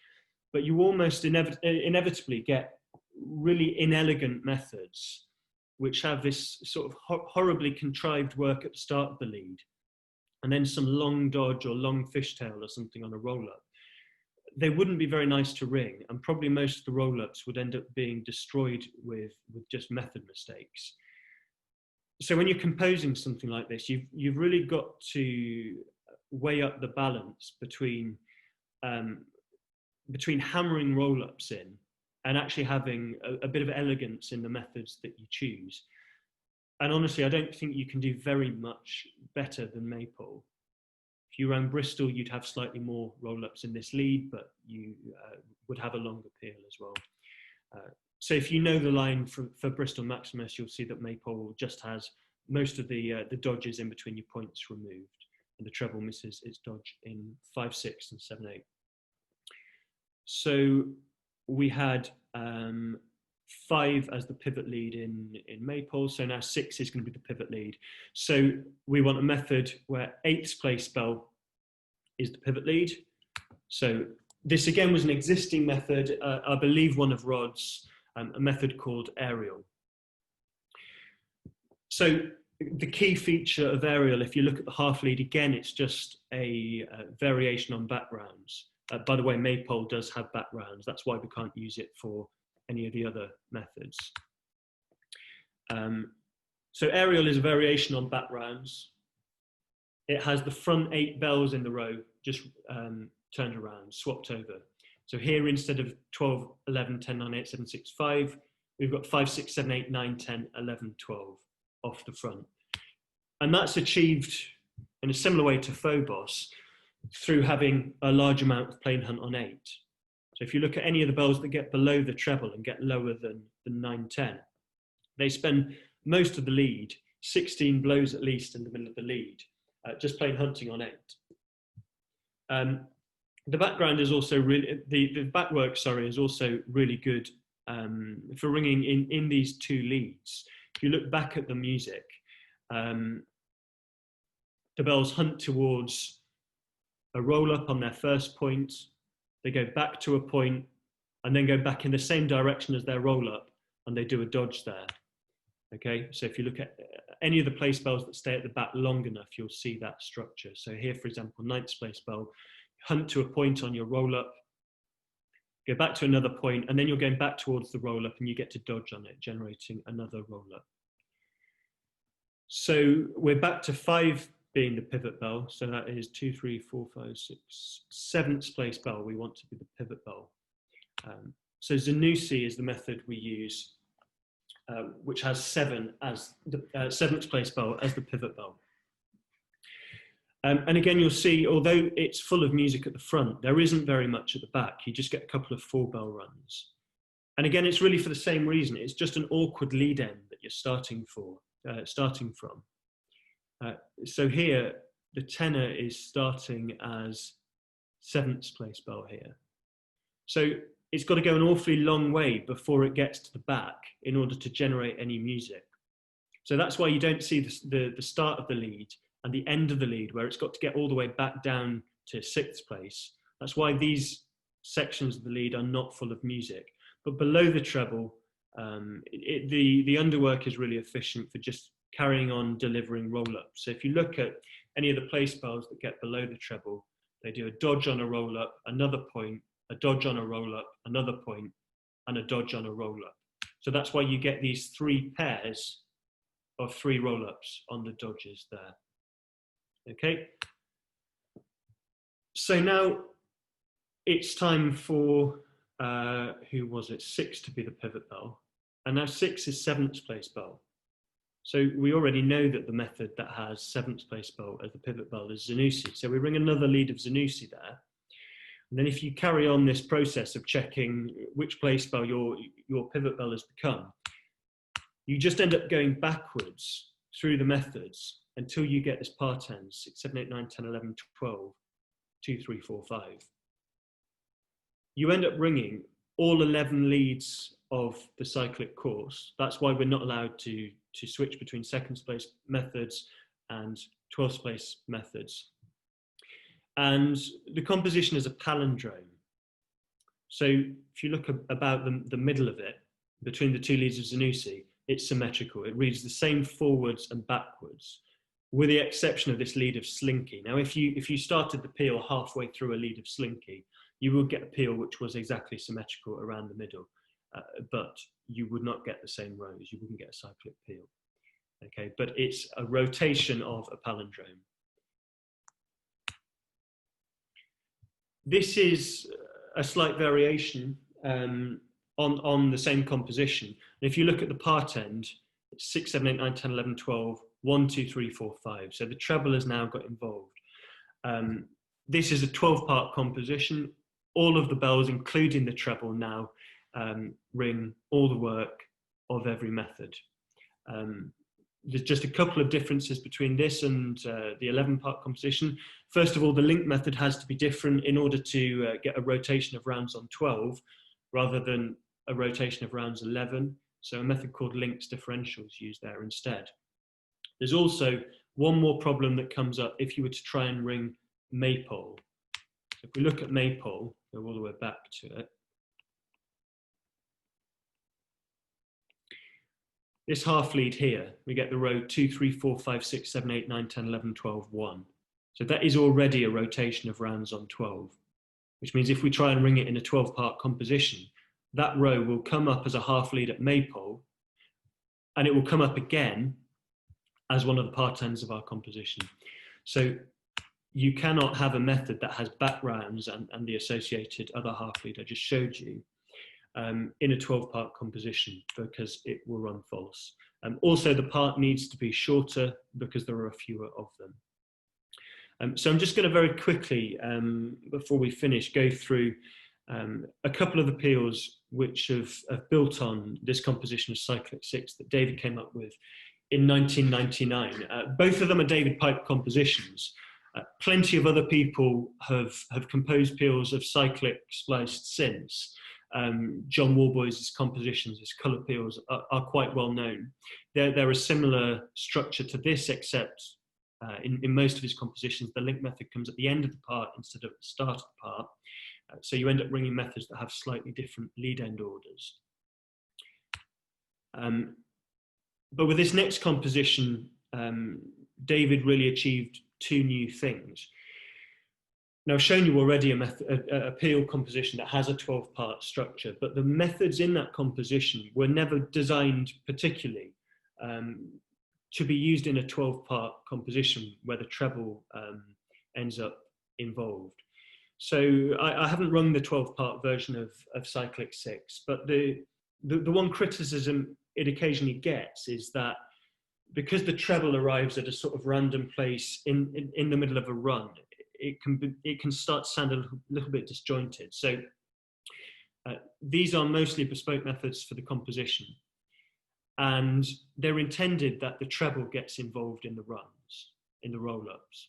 But you almost inevitably get really inelegant methods which have this sort of horribly contrived work at the start of the lead, and then some long dodge or long fishtail or something on a roll-up. They wouldn't be very nice to ring, and probably most of the roll-ups would end up being destroyed with just method mistakes. So when you're composing something like this, you've really got to weigh up the balance between hammering roll-ups in and actually having a bit of elegance in the methods that you choose. And honestly, I don't think you can do very much better than Maypole. If you ran Bristol, you'd have slightly more roll-ups in this lead, but you would have a longer peel as well. So if you know the line for Bristol Maximus, you'll see that Maypole just has most of the dodges in between your points removed, and the treble misses its dodge in 5/6 and 7/8. So we had 5 as the pivot lead in Maypole, so now 6 is going to be the pivot lead. So we want a method where 8th place bell is the pivot lead. So this again was an existing method, I believe one of Rod's, a method called aerial. So the key feature of aerial, if you look at the half lead, again, it's just a variation on backgrounds. By the way, Maypole does have backgrounds. That's why we can't use it for any of the other methods. So aerial is a variation on backgrounds. It has the front 8 bells in the row just turned around, swapped over. So here, instead of 12, 11, 10, 9, 8, 7, 6, 5, we've got 5, 6, 7, 8, 9, 10, 11, 12 off the front. And that's achieved in a similar way to Phobos through having a large amount of plain hunt on 8. So if you look at any of the bells that get below the treble and get lower than 9, 10, they spend most of the lead, 16 blows at least in the middle of the lead, just plain hunting on 8. The background is also really, the backwork, sorry, is also really good for ringing in these 2 leads. If you look back at the music, the bells hunt towards a roll up on their first point, they go back to a point, and then go back in the same direction as their roll up, and they do a dodge there. Okay, so if you look at any of the place bells that stay at the back long enough, you'll see that structure. So here, for example, 9th place bell, hunt to a point on your roll up, go back to another point, and then you're going back towards the roll up and you get to dodge on it, generating another roll up. So we're back to 5 being the pivot bell. So that is 2, 3, 4, 5, 6, 7th place bell. We want to be the pivot bell. So Zanussi is the method we use, which has 7 as the 7th place bell as the pivot bell. And again, you'll see, although it's full of music at the front, there isn't very much at the back. You just get a couple of 4 bell runs. And again, it's really for the same reason. It's just an awkward lead end that you're starting from. So here, the tenor is starting as 7th place bell here. So it's got to go an awfully long way before it gets to the back in order to generate any music. So that's why you don't see the start of the lead and the end of the lead, where it's got to get all the way back down to 6th place. That's why these sections of the lead are not full of music. But below the treble, the underwork is really efficient for just carrying on delivering roll-ups. So if you look at any of the place bells that get below the treble, they do a dodge on a roll-up, another point, a dodge on a roll-up, another point, and a dodge on a roll-up. So that's why you get these 3 pairs of 3 roll-ups on the dodges there. Okay. So now it's time for, who was it? 6 to be the pivot bell. And now 6 is 7th place bell. So we already know that the method that has 7th place bell as the pivot bell is Zanussi. So we ring another lead of Zanussi there. And then if you carry on this process of checking which place bell your pivot bell has become, you just end up going backwards through the methods until you get this part-end 6, 7, 8, 9, 10, 11, 12, 2, 3, 4, 5. You end up ringing all 11 leads of the cyclic course. That's why we're not allowed to switch between second place methods and 12th place methods. And the composition is a palindrome. So if you look about the middle of it, between the two leads of Zanussi, it's symmetrical. It reads the same forwards and backwards, with the exception of this lead of Slinky. Now, if you started the peal halfway through a lead of Slinky, you would get a peal which was exactly symmetrical around the middle, but you would not get the same rows. You wouldn't get a cyclic peal. Okay, but it's a rotation of a palindrome. This is a slight variation on the same composition. And if you look at the part end, it's 6, 7, 8, 9, 10, 11, 12, 1, 2, 3, 4, 5. So the treble has now got involved. This is a 12-part composition. All of the bells, including the treble, now ring all the work of every method. There's just a couple of differences between this and the 11-part composition. First of all, the link method has to be different in order to get a rotation of rounds on 12 rather than a rotation of rounds 11. So a method called links differentials used there instead. There's also one more problem that comes up if you were to try and ring maypole. So if we look at maypole, go all the way back to it. This half lead here, we get the row 2, 3, 4, 5, 6, 7, 8, 9, 10, 11, 12, 1. So that is already a rotation of rounds on 12, which means if we try and ring it in a 12-part composition, that row will come up as a half lead at maypole, and it will come up again as one of the part ends of our composition. So you cannot have a method that has back rounds and the associated other half lead I just showed you in a 12-part composition, because it will run false. Also, the part needs to be shorter because there are fewer of them. So I'm just going to very quickly, before we finish, go through a couple of the peals which have built on this composition of Cyclic 6 that David came up with in 1999. Both of them are David Pipe compositions. Plenty of other people have composed peals of Cyclic Spliced since. John Warboys' compositions, his colour peals, are quite well known. They're a similar structure to this, except in most of his compositions, the link method comes at the end of the part instead of at the start of the part. So you end up ringing methods that have slightly different lead end orders. But with this next composition, David really achieved two new things. Now, I've shown you already a peal composition that has a 12-part structure, but the methods in that composition were never designed particularly to be used in a 12-part composition where the treble ends up involved. So I haven't rung the 12-part version of Cyclic 6, but the one criticism it occasionally gets is that because the treble arrives at a sort of random place in the middle of a run, it can start to sound a little bit disjointed. So these are mostly bespoke methods for the composition, and they're intended that the treble gets involved in the runs, in the roll-ups.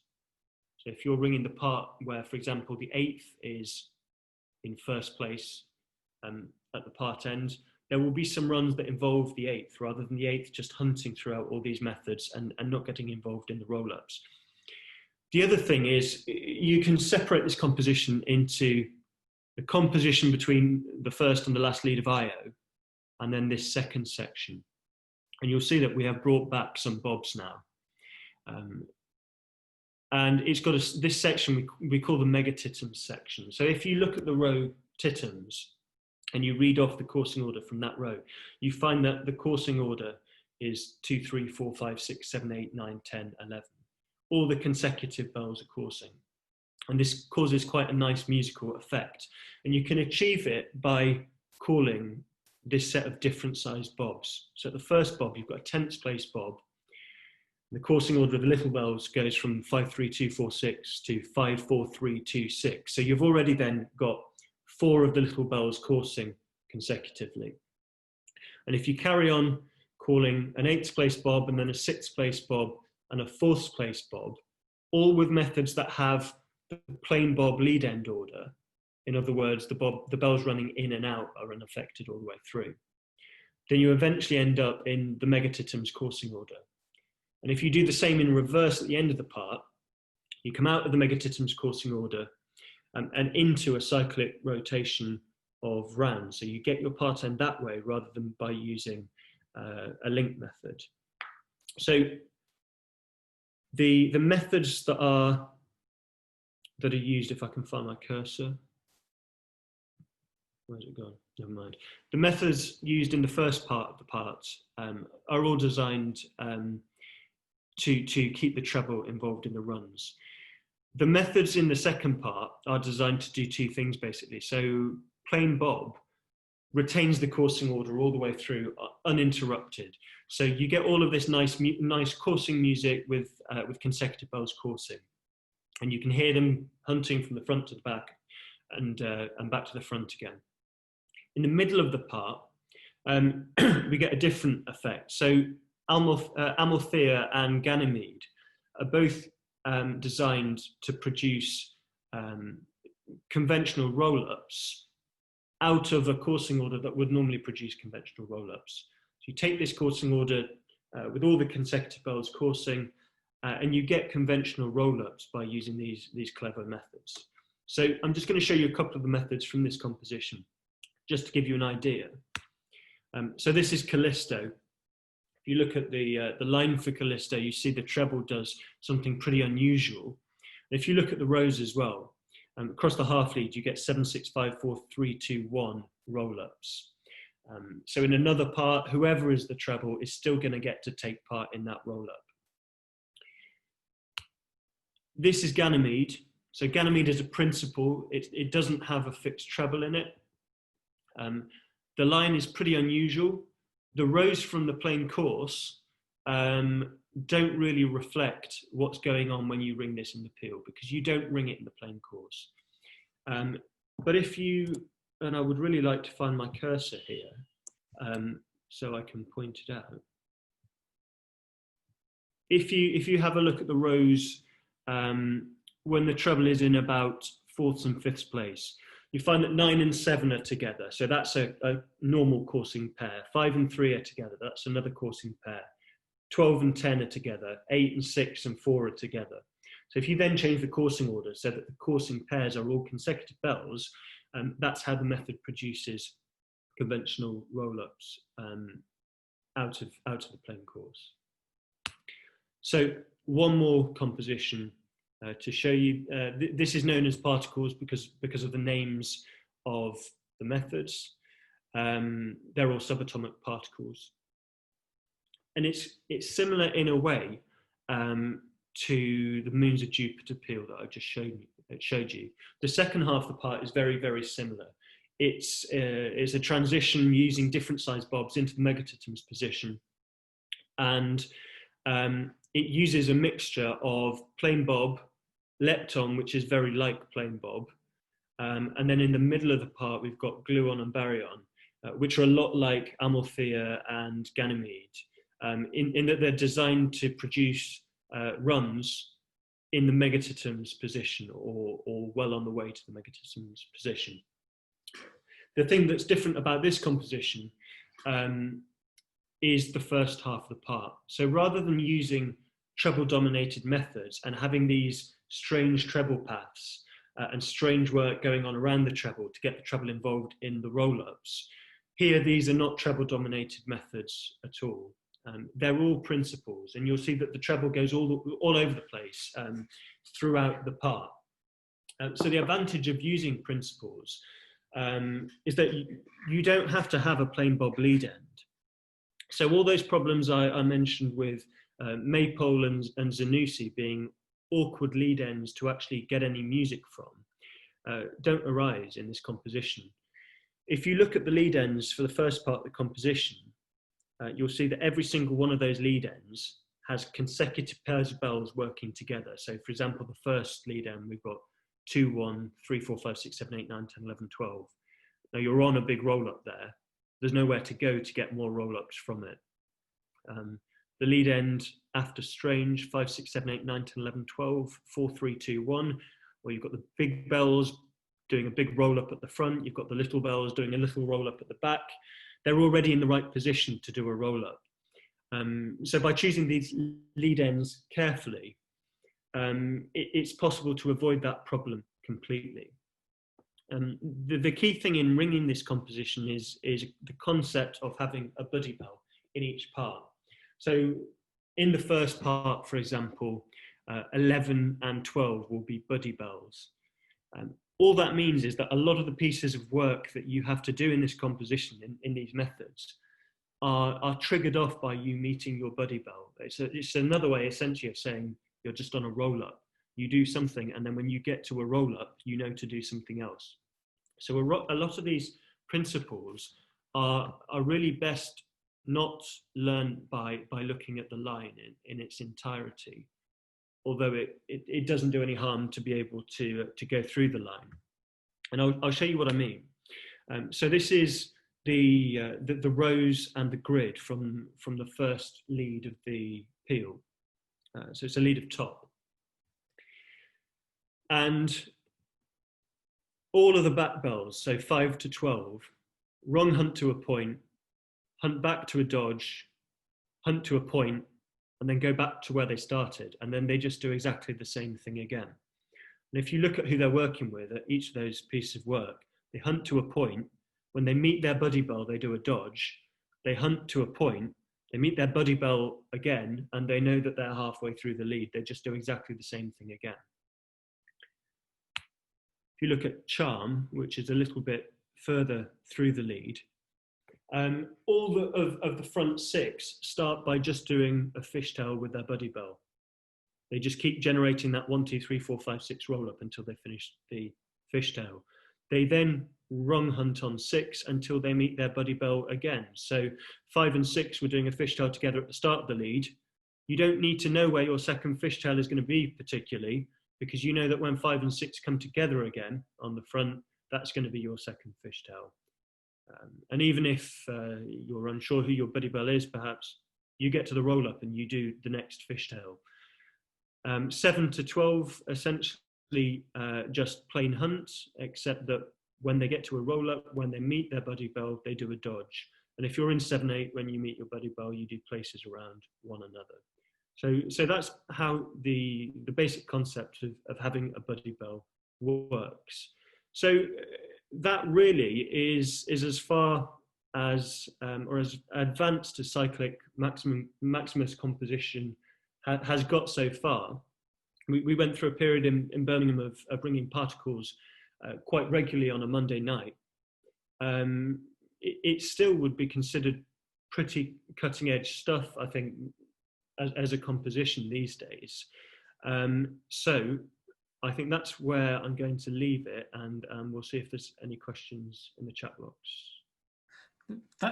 So if you're ringing the part where, for example, the 8th is in first place at the part end, there will be some runs that involve the 8th rather than the 8th just hunting throughout all these methods and not getting involved in the roll-ups. The other thing is you can separate this composition into the composition between the first and the last lead of IO, and then this second section. And you'll see that we have brought back some bobs now. And it's got this section we call the megatitums section. So if you look at the row titums and you read off the coursing order from that row, you find that the coursing order is 2, 3, 4, 5, 6, 7, 8, 9, 10, 11. All the consecutive bells are coursing. And this causes quite a nice musical effect. And you can achieve it by calling this set of different sized bobs. So at the first bob, you've got a 10th place bob. The coursing order of the little bells goes from 5, 3, 2, 4, 6 to 5, 4, 3, 2, 6. So you've already then got 4 of the little bells coursing consecutively. And if you carry on calling an 8th place bob and then a 6th place bob and a 4th place bob, all with methods that have the plain bob lead end order. In other words, the bells running in and out are unaffected all the way through. Then you eventually end up in the megatitm's coursing order. And if you do the same in reverse at the end of the part, you come out of the megatitm's coursing order and into a cyclic rotation of rounds. So you get your part end that way rather than by using a link method. So the methods that are used, if I can find my cursor. Where's it gone? Never mind. The methods used in the first part of the parts are all designed to keep the treble involved in the runs. The methods in the second part are designed to do two things basically. So plain bob retains the coursing order all the way through uninterrupted. So you get all of this nice coursing music with consecutive bells coursing, and you can hear them hunting from the front to the back and back to the front again. In the middle of the part, we get a different effect. So Amalthea and Ganymede are both designed to produce conventional roll-ups out of a coursing order that would normally produce conventional roll-ups. So you take this coursing order with all the consecutive bells coursing, and you get conventional roll-ups by using these clever methods. So I'm just going to show you a couple of the methods from this composition, just to give you an idea. So this is Callisto. If you look at the line for Callisto, you see the treble does something pretty unusual. And if you look at the rows as well, across the half lead, you get 7, 6, 5, 4, 3, 2, 1 roll-ups. So in another part, whoever is the treble is still going to get to take part in that roll-up. This is Ganymede. So Ganymede is a principle. It doesn't have a fixed treble in it. The line is pretty unusual. The rows from the plain course don't really reflect what's going on when you ring this in the peal, because you don't ring it in the plain course. But if you, and I would really like to find my cursor here so I can point it out. If you have a look at the rows when the treble is in about 4th and 5th place, you find that 9 and 7 are together. So that's a normal coursing pair. 5 and 3 are together. That's another coursing pair. 12 and 10 are together. 8 and 6 and 4 are together. So if you then change the coursing order so that the coursing pairs are all consecutive bells, that's how the method produces conventional roll-ups out of the plain course. So one more composition to show you. This is known as particles because of the names of the methods. They're all subatomic particles. And it's similar in a way to the moons of Jupiter peal that I just showed you. The second half of the part is very, very similar. It's a transition using different sized bobs into the megatitm's position. And it uses a mixture of plain bob, lepton, which is very like plain bob, and then in the middle of the part we've got gluon and baryon, which are a lot like Amalthea and Ganymede, in that they're designed to produce runs in the megatitm's position or well on the way to the megatitm's position. The thing that's different about this composition is the first half of the part. So rather than using treble-dominated methods and having these strange treble paths and strange work going on around the treble to get the treble involved in the roll-ups, here these are not treble-dominated methods at all. They're all principles, and you'll see that the treble goes all over the place throughout the part. So the advantage of using principles is that you don't have to have a plain bob lead end. So all those problems I mentioned with Maypole and Zanussi being awkward lead ends to actually get any music from don't arise in this composition. If you look at the lead ends for the first part of the composition, you'll see that every single one of those lead ends has consecutive pairs of bells working together. So for example, the first lead end, we've got 2, 1, 3, 4, 5, 6, 7, 8, 9, 10, 11, 12. Now you're on a big roll up there. There's nowhere to go to get more roll ups from it. The lead end after strange, 5, 6, 7, 8, 9, 10, 11, 12, 4, 3, 2, 1, where you've got the big bells doing a big roll up at the front, you've got the little bells doing a little roll up at the back. They're already in the right position to do a roll up. So by choosing these lead ends carefully, it's possible to avoid that problem completely. The key thing in ringing this composition is the concept of having a buddy bell in each part. So in the first part, for example, 11 and 12 will be buddy bells. All that means is that a lot of the pieces of work that you have to do in this composition, in these methods, are triggered off by you meeting your buddy bell. It's another way essentially of saying you're just on a roll up. You do something, and then when you get to a roll up, you know to do something else. So a lot of these principles are really best not learned by looking at the line in its entirety, although it doesn't do any harm to be able to go through the line. And I'll show you what I mean. So this is the rows and the grid from the first lead of the peal. So it's a lead of top. And all of the back bells, so 5 to 12, rung hunt to a point, hunt back to a dodge, hunt to a point, and then go back to where they started. And then they just do exactly the same thing again. And if you look at who they're working with at each of those pieces of work, they hunt to a point. When they meet their buddy bell, they do a dodge. They hunt to a point. They meet their buddy bell again, and they know that they're halfway through the lead. They just do exactly the same thing again. If you look at charm, which is a little bit further through the lead, all of the front 6 start by just doing a fishtail with their buddy bell. They just keep generating that 1, 2, 3, 4, 5, 6 roll up until they finish the fishtail. They then rung hunt on 6 until they meet their buddy bell again. So 5 and 6 were doing a fishtail together at the start of the lead. You don't need to know where your second fishtail is going to be particularly, because you know that when 5 and 6 come together again on the front, that's going to be your second fishtail. And even if you're unsure who your buddy bell is, perhaps you get to the roll up and you do the next fishtail. 7 to 12, essentially just plain hunt, except that when they get to a roll up, when they meet their buddy bell, they do a dodge. And if you're in 7/8, when you meet your buddy bell, you do places around one another. So that's how the basic concept of having a buddy bell works. So that really is as far as or as advanced as Cyclic Maximus composition has got so far. We went through a period in Birmingham of bringing particles quite regularly on a Monday night. It still would be considered pretty cutting edge stuff, I think, as a composition these days. So I think that's where I'm going to leave it, and we'll see if there's any questions in the chat box.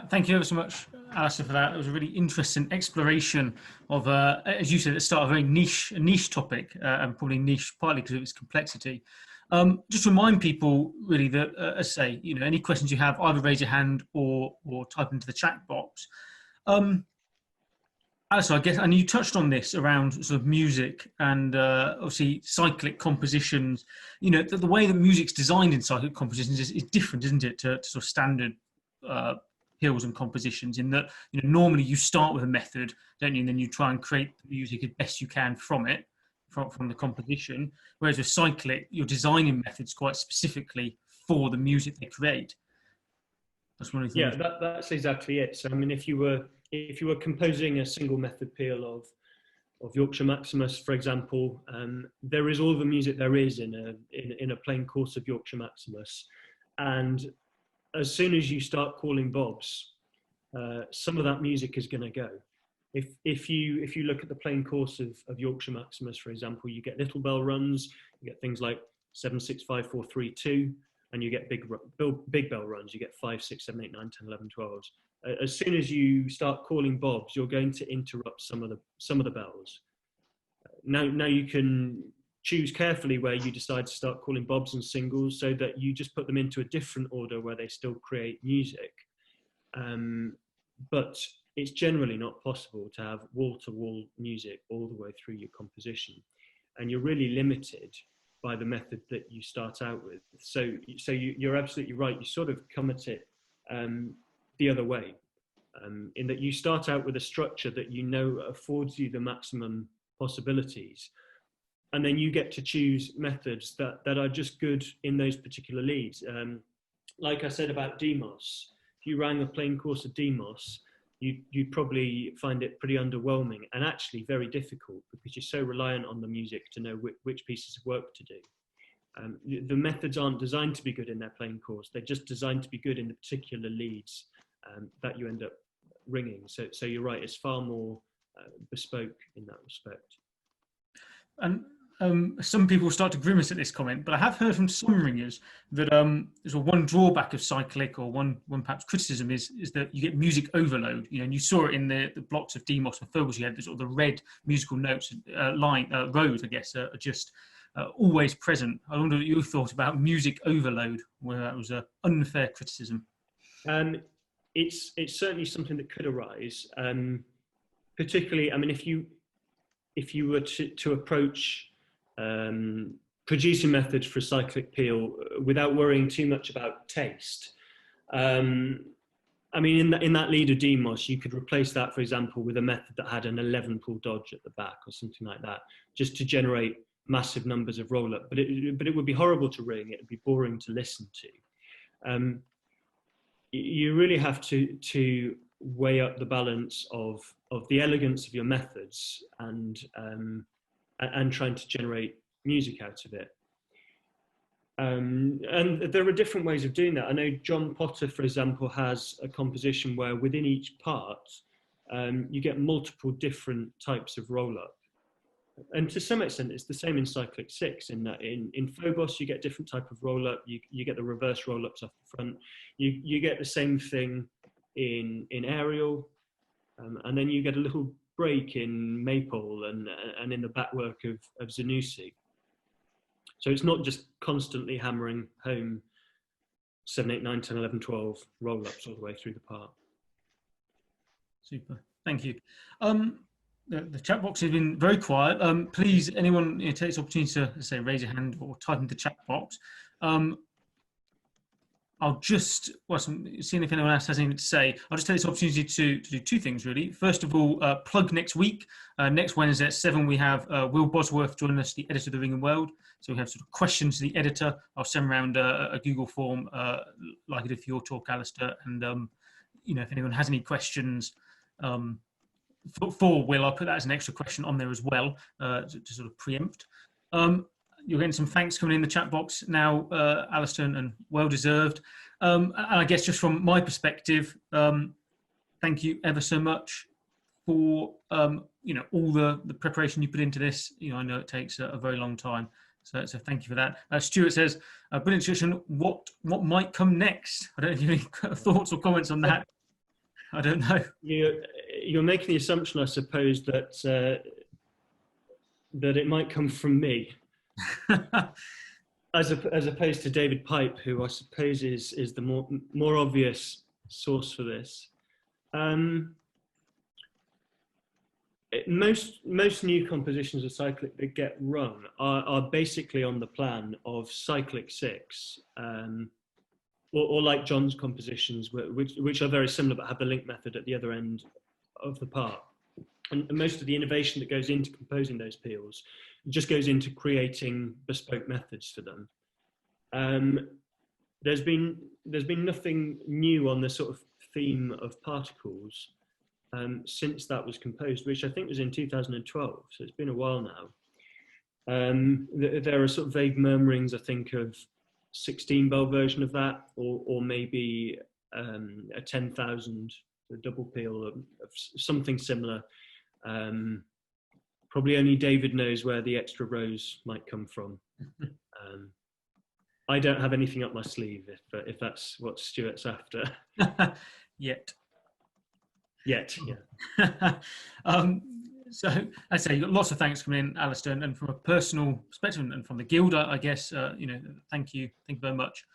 Thank you ever so much, Alistair, for that. It was a really interesting exploration of, as you said at the start, a very niche topic, and probably niche partly because of its complexity. Just to remind people really that, as I say, any questions you have, either raise your hand or type into the chat box. Alistair, I guess, and you touched on this around sort of music and obviously cyclic compositions. The way that music's designed in cyclic compositions is different, isn't it, to sort of standard peals and compositions, in that normally you start with a method, don't you, and then you try and create the music as best you can from it, from the composition, whereas with cyclic you're designing methods quite specifically for the music they create. That's one of the things. Yeah, that's exactly it. So I mean, if you were composing a single method peal of Yorkshire Maximus, for example, there is all the music there is in a plain course of Yorkshire Maximus, and as soon as you start calling bobs, some of that music is going to go. If you look at the plain course of Yorkshire Maximus, for example, you get little bell runs, you get things like 7, 6, 5, 4, 3, 2, and you get big bell runs. You get 5, 6, 7, 8, 9, 10, 11, 12s. As soon as you start calling bobs, you're going to interrupt some of the bells. Now you can choose carefully where you decide to start calling bobs and singles, so that you just put them into a different order where they still create music. But it's generally not possible to have wall-to-wall music all the way through your composition, and you're really limited by the method that you start out with. So you're absolutely right. You sort of come at it the other way, in that you start out with a structure that you know affords you the maximum possibilities, and then you get to choose methods that are just good in those particular leads. Like I said about demos, if you rang a plain course of demos, you'd probably find it pretty underwhelming and actually very difficult, because you're so reliant on the music to know which pieces of work to do. The methods aren't designed to be good in their plain course. They're just designed to be good in the particular leads that you end up ringing. So you're right, it's far more bespoke in that respect. And some people start to grimace at this comment, but I have heard from some ringers that there's one drawback of cyclic, or one perhaps criticism is that you get music overload. And you saw it in the blocks of Demos and Phobos. You had sort of the red musical notes rows, I guess, are just always present. I wonder what you thought about music overload, whether that was an unfair criticism. It's certainly something that could arise, particularly. I mean, if you were to approach producing methods for a cyclic peel without worrying too much about taste. I mean, in that lead of Demos, you could replace that, for example, with a method that had an 11 pull dodge at the back or something like that, just to generate massive numbers of roll up. But it would be horrible to ring. It would be boring to listen to. You really have to weigh up the balance of the elegance of your methods and trying to generate music out of it. And there are different ways of doing that. I know John Potter, for example, has a composition where within each part, you get multiple different types of roll-up. And to some extent, it's the same in Cyclic 6, in that in Phobos, you get different type of roll-up. You get the reverse roll-ups off the front. You get the same thing in Aerial. And then you get a little break in Maypole and in the backwork of Zanussi. So it's not just constantly hammering home 7, 8, 9, 10, 11, 12 roll-ups all the way through the part. Super, thank you. The chat box has been very quiet. Please, anyone take this opportunity to say raise your hand or type in the chat box. I'll just, seeing if anyone else has anything to say, I'll just take this opportunity to do two things, really. First of all, plug next week. Next Wednesday at 7, we have Will Bosworth joining us, the editor of the Ring and World. So we have sort of questions to the editor. I'll send around a Google form, like I did for your talk, Alistair. And, if anyone has any questions for Will, I'll put that as an extra question on there as well, to sort of preempt. You're getting some thanks coming in the chat box now, Alistair, and well deserved. And I guess just from my perspective, thank you ever so much for all the preparation you put into this. I know it takes a very long time, so thank you for that. Stuart says, brilliant discussion. What might come next? I don't know if you have any thoughts or comments on that. I don't know. You're making the assumption, I suppose, that it might come from me. as opposed to David Pipe, who I suppose is the more obvious source for this. Most new compositions of Cyclic that get rung are basically on the plan of Cyclic 6, or like John's compositions, which are very similar but have the link method at the other end of the part. And most of the innovation that goes into composing those peels just goes into creating bespoke methods for them. There's been nothing new on the sort of theme of particles since that was composed, which I think was in 2012. So it's been a while now. There are sort of vague murmurings, I think, of 16-bell version of that, or maybe a 10,000 double peel of something similar. Probably only David knows where the extra rows might come from. I don't have anything up my sleeve if that's what Stuart's after. Yet, yeah. So I say, you've got lots of thanks coming in, Alistair, and from a personal perspective and from the guild, I guess, thank you very much